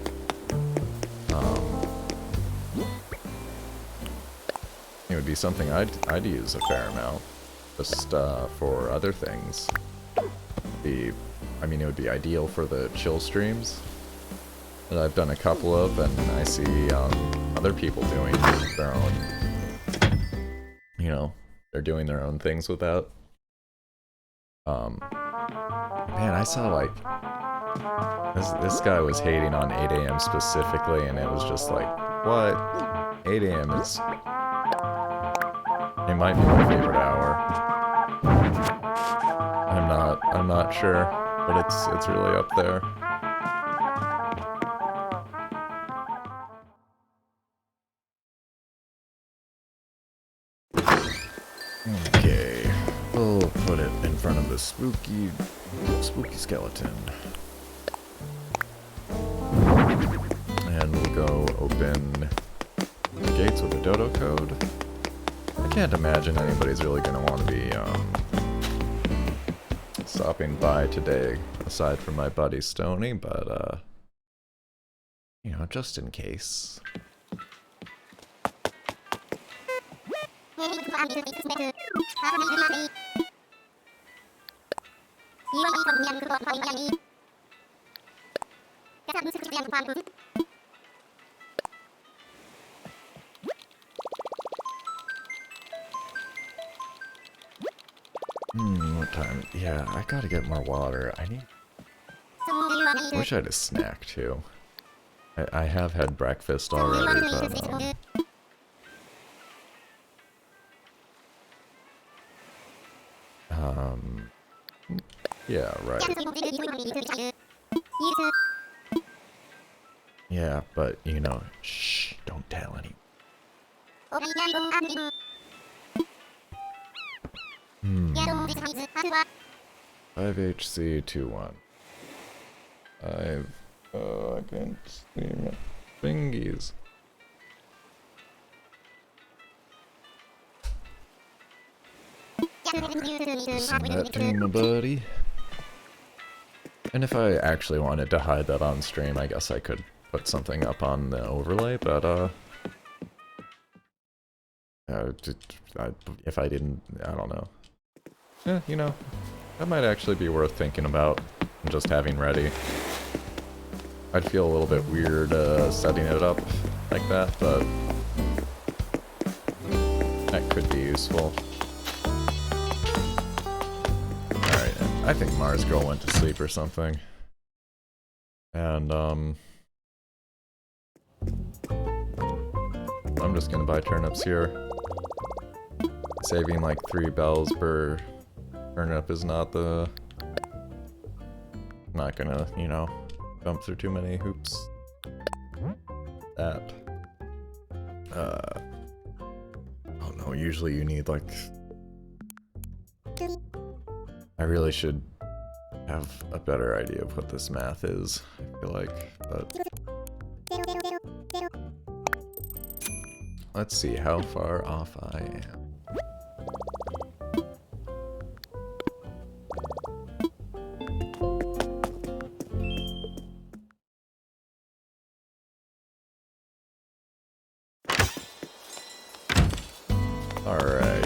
It would be something I'd use a fair amount, just for other things. I mean, it would be ideal for the chill streams that I've done a couple of, and I see other people doing their own, you know, they're doing their own things with that. Man, I saw, like, this guy was hating on 8 AM specifically, and it was just like, what? 8 AM is, it might be my favorite hour. I'm not sure, but it's really up there. Okay, we'll put it in front of the spooky skeleton. And we'll go open the gates with the dodo code. I can't imagine anybody's really gonna want to be stopping by today, aside from my buddy Stony, but you know, just in case. What time? Yeah, I gotta get more water. I wish I had a snack too. I have had breakfast already, but yeah, right. Yeah, but you know, shh, don't tell anyone. 5HC21. I can't see my fingies. Send that to my buddy. And if I actually wanted to hide that on stream, I guess I could put something up on the overlay, but if I didn't, I don't know. Yeah, you know, that might actually be worth thinking about and just having ready. I'd feel a little bit weird setting it up like that, but that could be useful. Alright, I think Mars Girl went to sleep or something. And, I'm just gonna buy turnips here. Saving like 3 bells per turnip is not the... not gonna, you know, jump through too many hoops. That. Oh no, usually you need like... I really should have a better idea of what this math is, I feel like, but... Let's see how far off I am. Alright.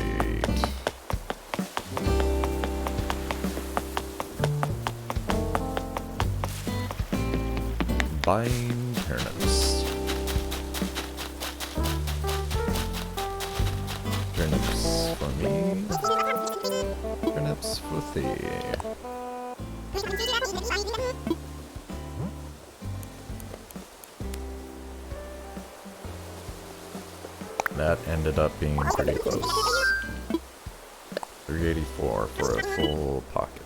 Buying turnips. Turnips for me. Turnips for thee. That ended up being pretty close. 384 for a full pocket.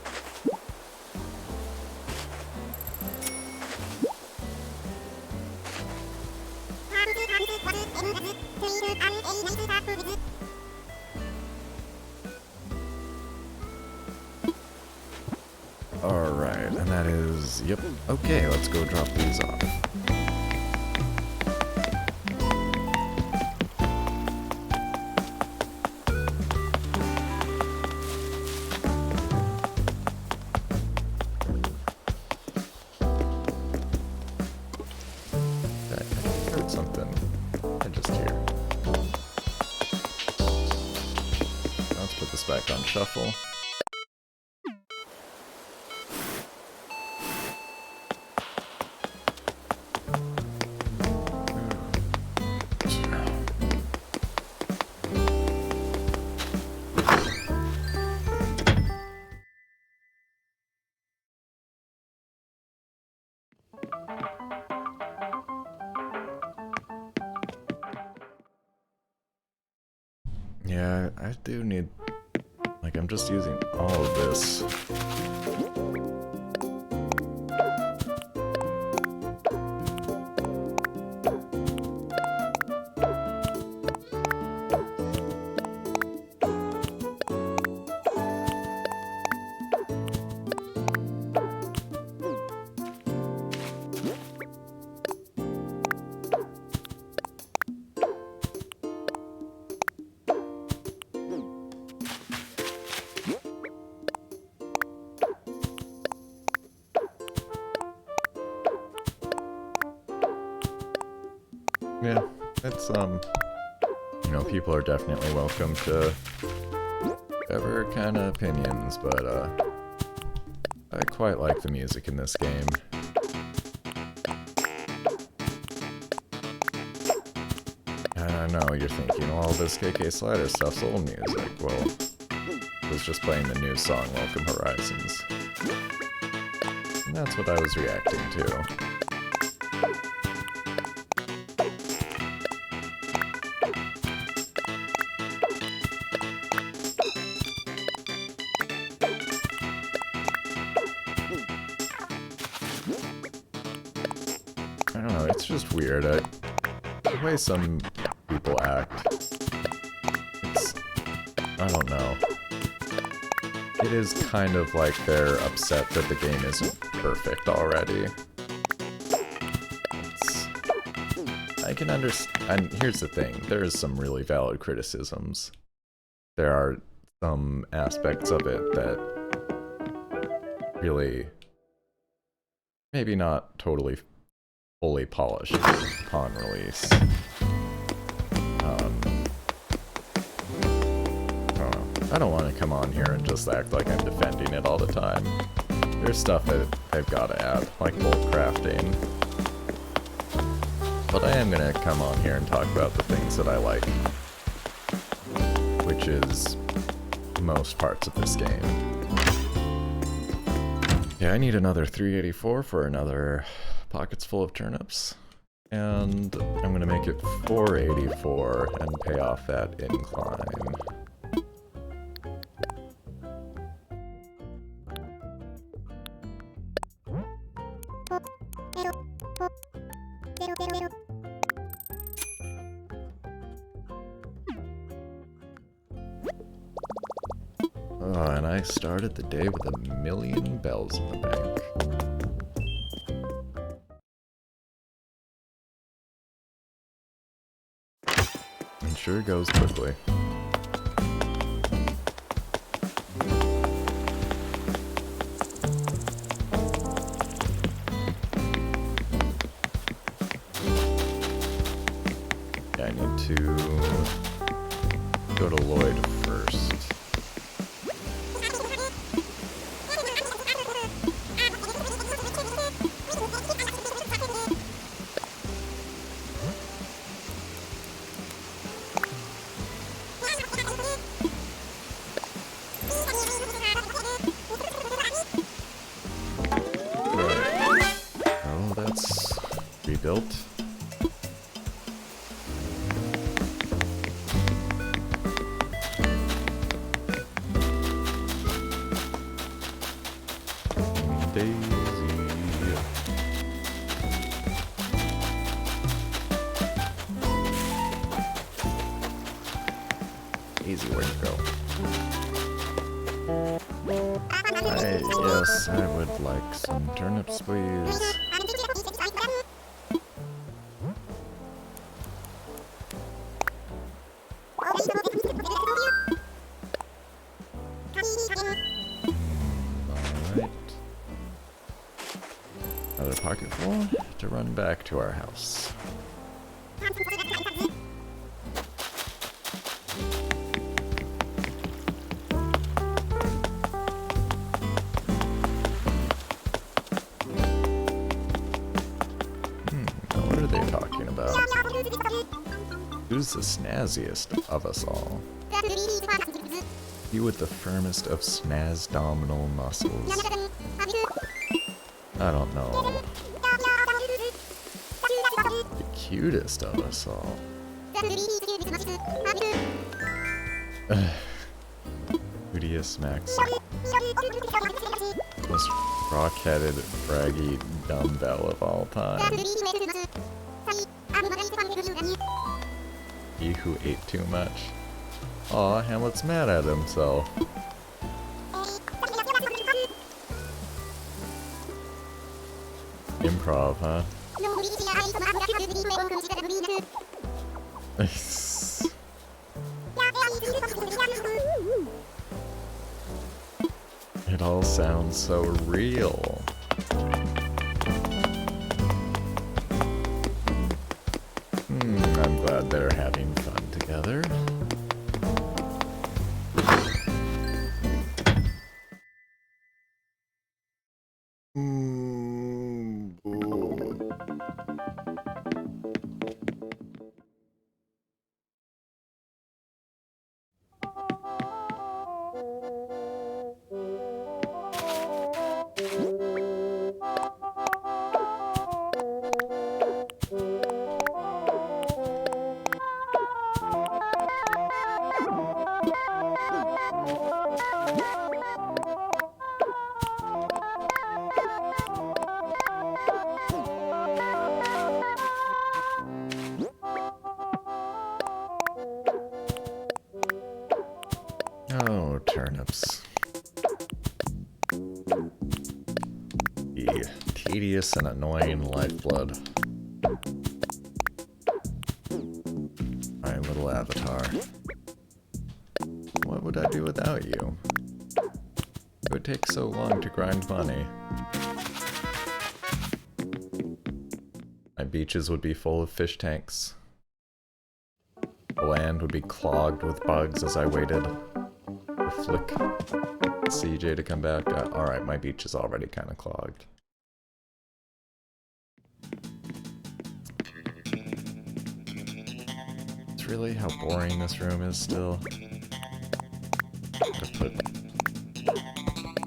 Alright, and that is... yep. Okay, let's go drop these off. Back on shuffle. Yeah, I do need... like, I'm just using all of this. Yeah, it's You know, people are definitely welcome to whatever kind of opinions, but I quite like the music in this game. I know, you're thinking, well, this KK Slider stuff's old music. Well, I was just playing the new song, Welcome Horizons. And that's what I was reacting to. I don't know, it's just weird. The way some people act, it's... I don't know. It is kind of like they're upset that the game isn't perfect already. I can understand, and here's the thing, there is some really valid criticisms. There are some aspects of it that really, maybe not totally fully polished upon release. I don't want to come on here and just act like I'm defending it all the time. There's stuff that I've got to add, like bolt crafting. But I am going to come on here and talk about the things that I like, which is most parts of this game. Yeah, I need another 384 for another pockets full of turnips. And I'm going to make it 484 and pay off that incline. Oh, and I started the day with $1 million bells in the bank. It sure goes quickly. Yeah, I need to go to Lloyd first. Built. Daisy. Daisy, where'd you go? Yes, I would like some turnips, please. Another pocket full to run back to our house. What are they talking about? Who's the snazziest of us all? You with the firmest of snaz-dominal muscles. I don't know. The cutest of us all. Udius Max. Most rock-headed, fraggy dumbbell of all time. He who ate too much. Aw, Hamlet's mad at himself. Improv, huh? It all sounds so real. I'm glad they're having fun together. together. Oh, turnips. The tedious and annoying lifeblood. My little avatar. What would I do without you? It would take so long to grind money. My beaches would be full of fish tanks. The land would be clogged with bugs as I waited for Flick CJ to come back. Alright, my beach is already kind of clogged. It's really how boring this room is still. To put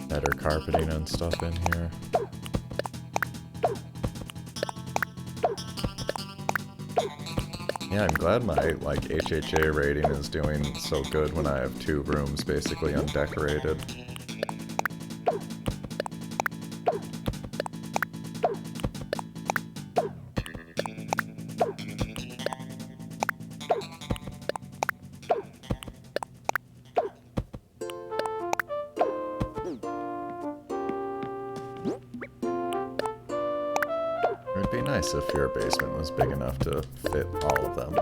better carpeting and stuff in here. Yeah, I'm glad my, like, HHA rating is doing so good when I have 2 rooms basically undecorated. It'd be nice if your basement was big enough to fit all of them.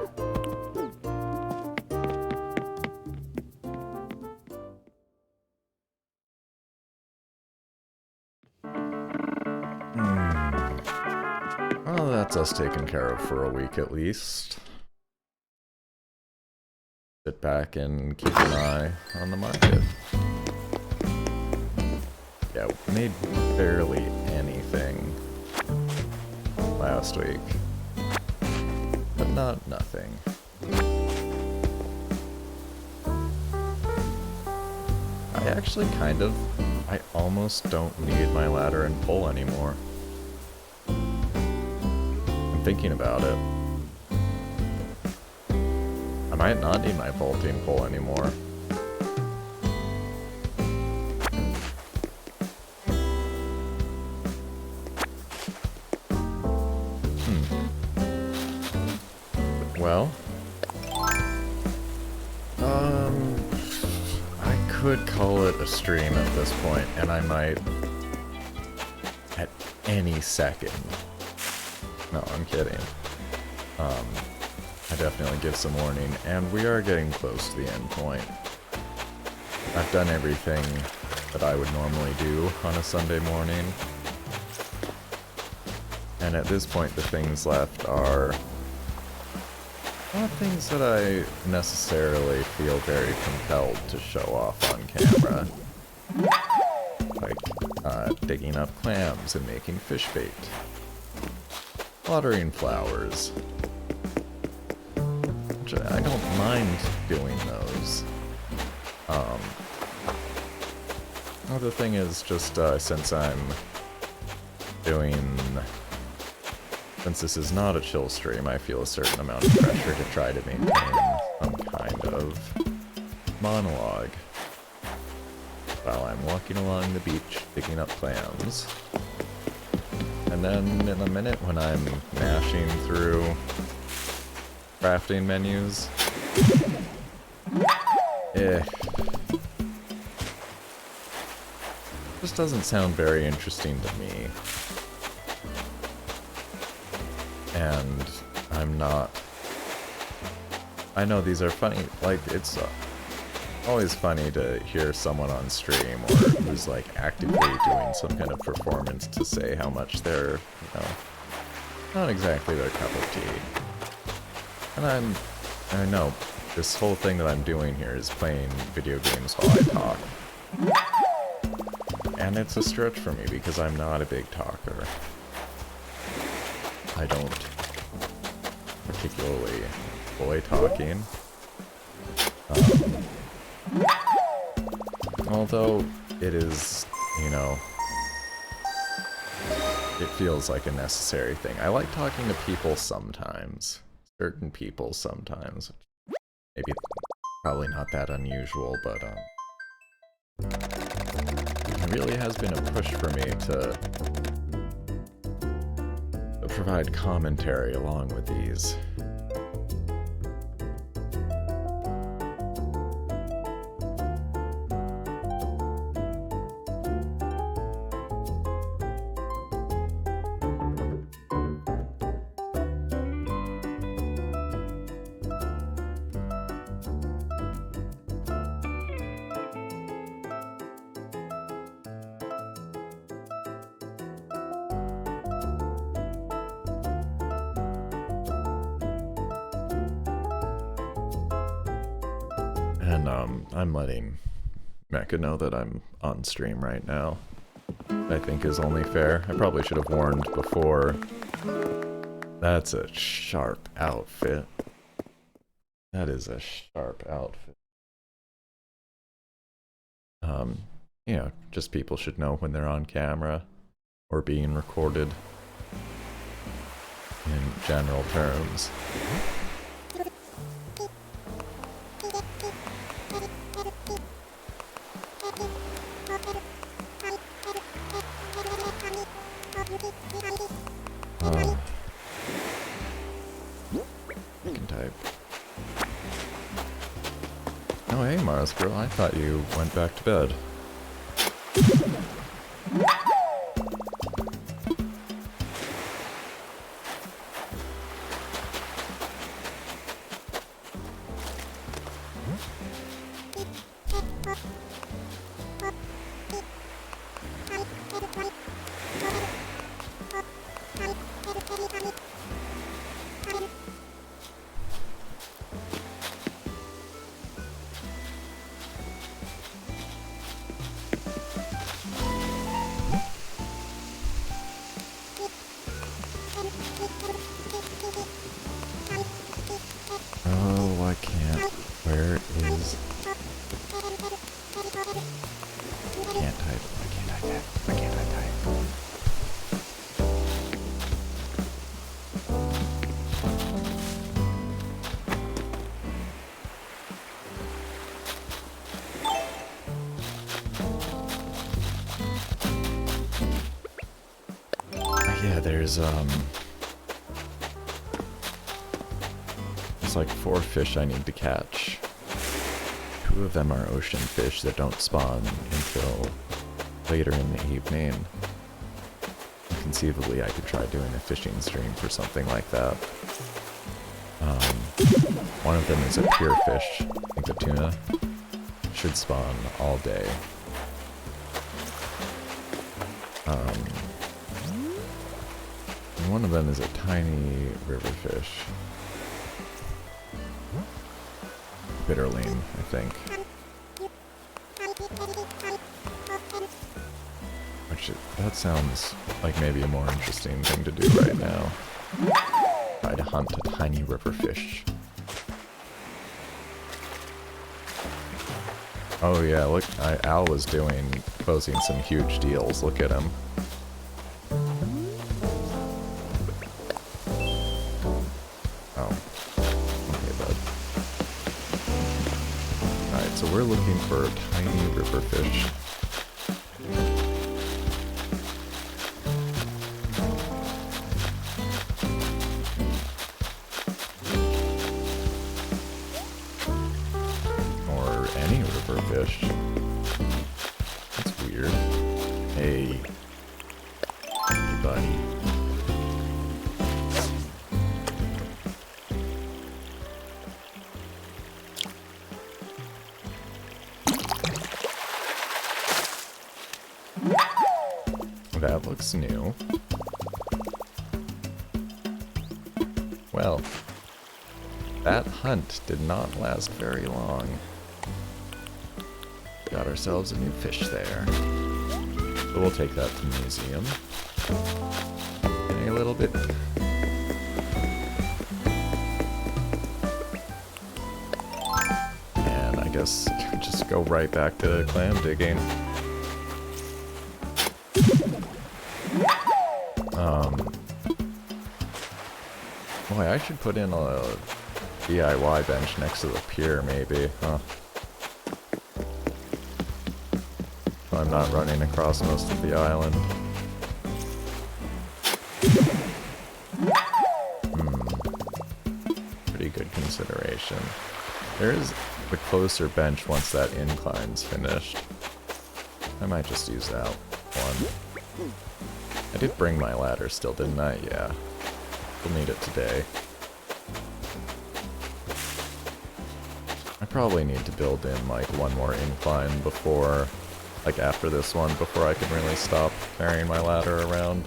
Well, that's us taken care of for a week at least. Sit back and keep an eye on the market. Yeah, we made barely anything last week, but not nothing. I actually I almost don't need my ladder and pole anymore. I'm thinking about it. I might not need my bolting pole anymore. Well, I could call it a stream at this point, and I might at any second. No, I'm kidding. I definitely give some warning, and we are getting close to the end point. I've done everything that I would normally do on a Sunday morning, and at this point the things left are not things that I necessarily feel very compelled to show off on camera. Like, digging up clams and making fish bait. Watering flowers. Which I don't mind doing those. Another thing is just, since this is not a chill stream, I feel a certain amount of pressure to try to maintain some kind of monologue while I'm walking along the beach picking up clams. And then in a minute when I'm mashing through crafting menus, just doesn't sound very interesting to me. And I'm not... I know these are funny, like, it's always funny to hear someone on stream or who's, like, actively doing some kind of performance to say how much they're, you know, not exactly their cup of tea. And I know, this whole thing that I'm doing here is playing video games while I talk. And it's a stretch for me because I'm not a big talker. I don't particularly enjoy talking. Although it is, you know, it feels like a necessary thing. I like talking to people sometimes. Certain people sometimes. Maybe, probably not that unusual, but it really has been a push for me to provide commentary along with these. And I'm letting Mecha know that I'm on stream right now. I think is only fair. I probably should have warned before. That's a sharp outfit. That is a sharp outfit. You know, just people should know when they're on camera or being recorded in general terms. You can type. Oh hey Mars girl, I thought you went back to bed. Oh, I can't. Where is... I can't type. Why can't I type? Why can't I type? Yeah, there's like 4 fish I need to catch. 2 of them are ocean fish that don't spawn until later in the evening. Conceivably, I could try doing a fishing stream for something like that. One of them is a pure fish. I think the tuna should spawn all day. And one of them is a tiny river fish. Bitterling, I think. Which, that sounds like maybe a more interesting thing to do right now. Try to hunt a tiny river fish. Oh yeah, look, Al was closing some huge deals, look at him. So we're looking for a tiny river fish. Or any river fish. That's weird. Hey. Hey, buddy. That looks new. That hunt did not last very long. Got ourselves a new fish there. So we'll take that to the museum. A little bit. And I guess just go right back to clam digging. Boy, I should put in a DIY bench next to the pier, maybe, huh? So I'm not running across most of the island. Pretty good consideration. There is a closer bench once that incline's finished. I might just use that one. I did bring my ladder still, didn't I? Yeah. We'll need it today. I probably need to build in like one more incline before, like after this one, before I can really stop carrying my ladder around.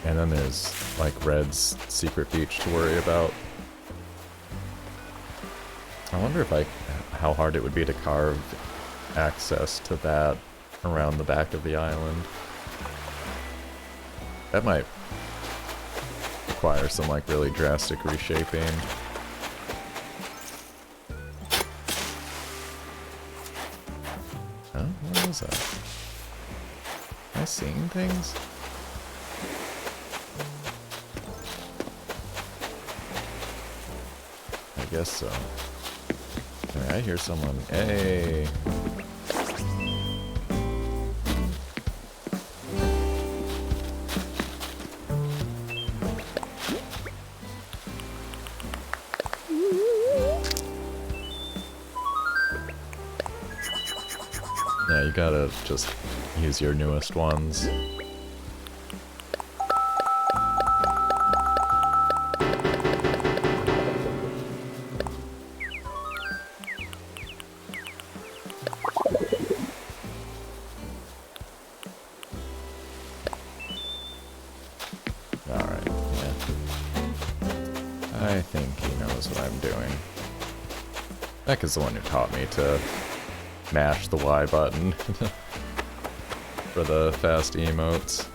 And then there's like Red's secret beach to worry about. I wonder if how hard it would be to carve access to that around the back of the island. That might require some like really drastic reshaping. Huh? What was that? Am I seeing things? I guess so. Alright, I hear someone. Hey! Yeah, you gotta just use your newest ones. Alright, yeah. I think he knows what I'm doing. Mecha's the one who taught me to mash the Y button for the fast emotes.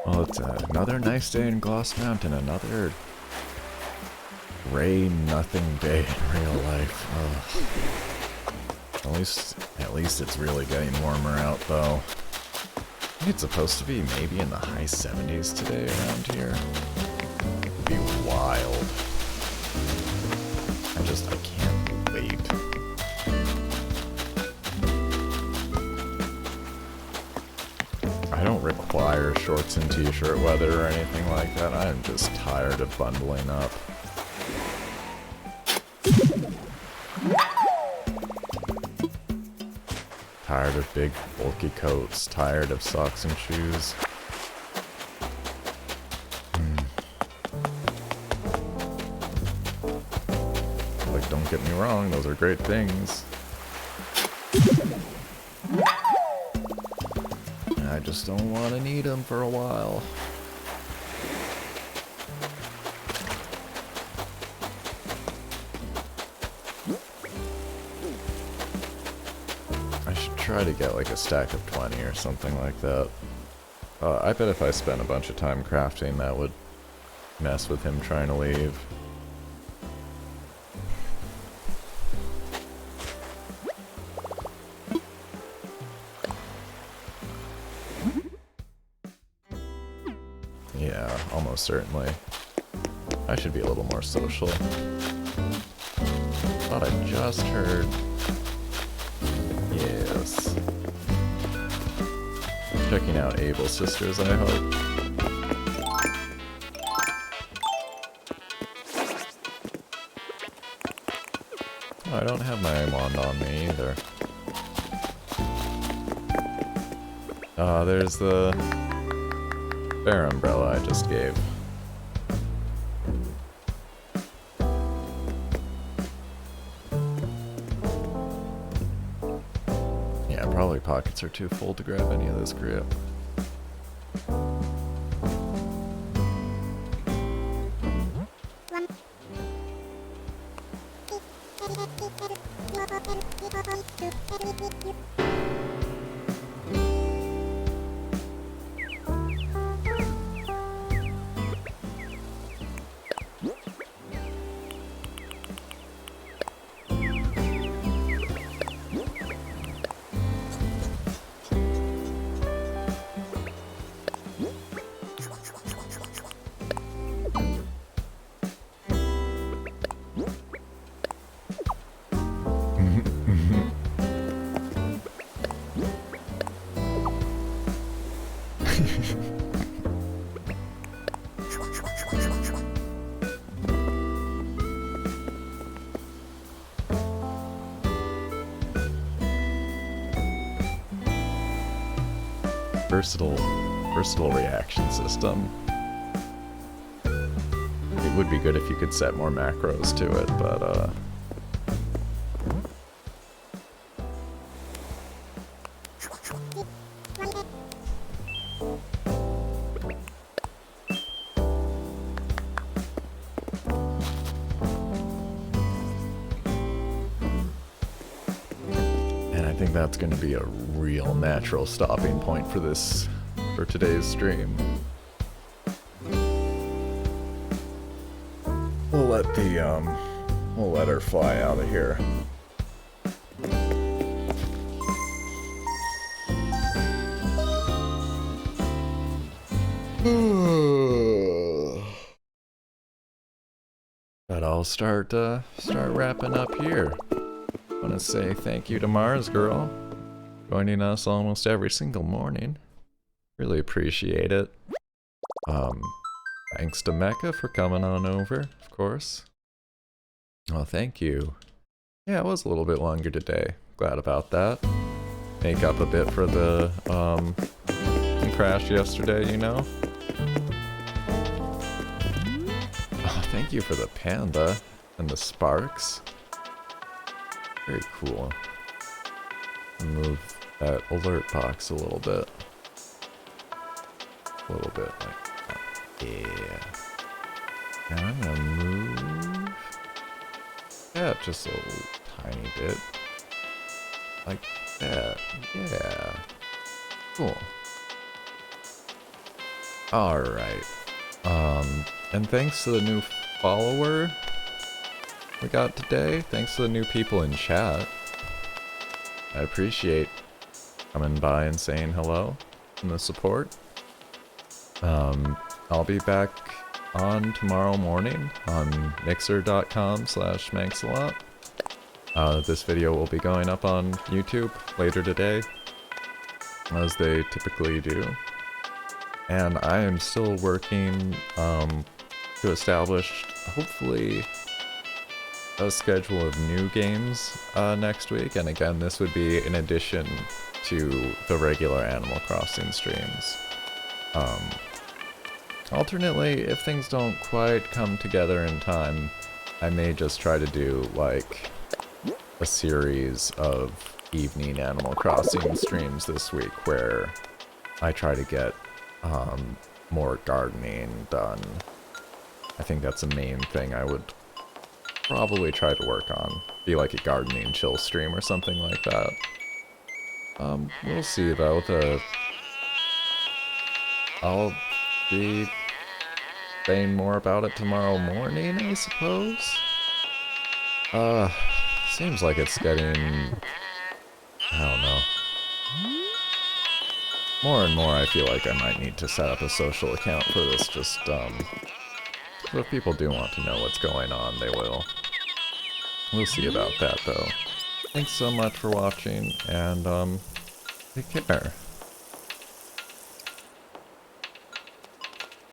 Well, it's another nice day in Gloss Mountain, another gray nothing day in real life. At least it's really getting warmer out, though. I think it's supposed to be maybe in the high 70s today around here. It'd be wild. I can't wait. I don't require shorts and t-shirt weather or anything like that. I'm just tired of bundling up. Tired of big, bulky coats. Tired of socks and shoes. Like, don't get me wrong, those are great things. I just don't want to need them for a while. I should try to get like a stack of 20 or something like that. I bet if I spent a bunch of time crafting, that would mess with him trying to leave. certainly. I should be a little more social. Thought I just heard... Yes. Checking out Able Sisters, I hope. Oh, I don't have my wand on me either. There's the bear umbrella I just gave. Yeah, probably pockets are too full to grab any of this grip. Versatile reaction system. It would be good if you could set more macros to it, but and I think that's going to be a real natural stopping point for today's stream. We'll let her fly out of here. But I'll start wrapping up here. I want to say thank you to Mars Girl, joining us almost every single morning. Really appreciate it. Thanks to Mecha for coming on over, of course. Oh, thank you. Yeah, it was a little bit longer today. Glad about that. Make up a bit for the crash yesterday, you know? Oh, thank you for the panda and the sparks. Very cool. Move that alert box a little bit. A little bit like that. Yeah. Now I'm gonna move that just a little tiny bit. Like that. Yeah. Cool. Alright. And thanks to the new follower we got today. Thanks to the new people in chat. I appreciate coming by and saying hello and the support. I'll be back on tomorrow morning on mixer.com/Manxalot. This video will be going up on YouTube later today, as they typically do. And I am still working to establish, hopefully, a schedule of new games next week. And again, this would be in addition to the regular Animal Crossing streams. Alternately, if things don't quite come together in time, I may just try to do, like, a series of evening Animal Crossing streams this week where I try to get more gardening done. I think that's the main thing I would probably try to work on. Be like a gardening chill stream or something like that. We'll see though. I'll be saying more about it tomorrow morning, I suppose. Seems like it's getting, I don't know, more and more I feel like I might need to set up a social account for this, just, so if people do want to know what's going on, they will. We'll see about that, though. Thanks so much for watching, and, take care.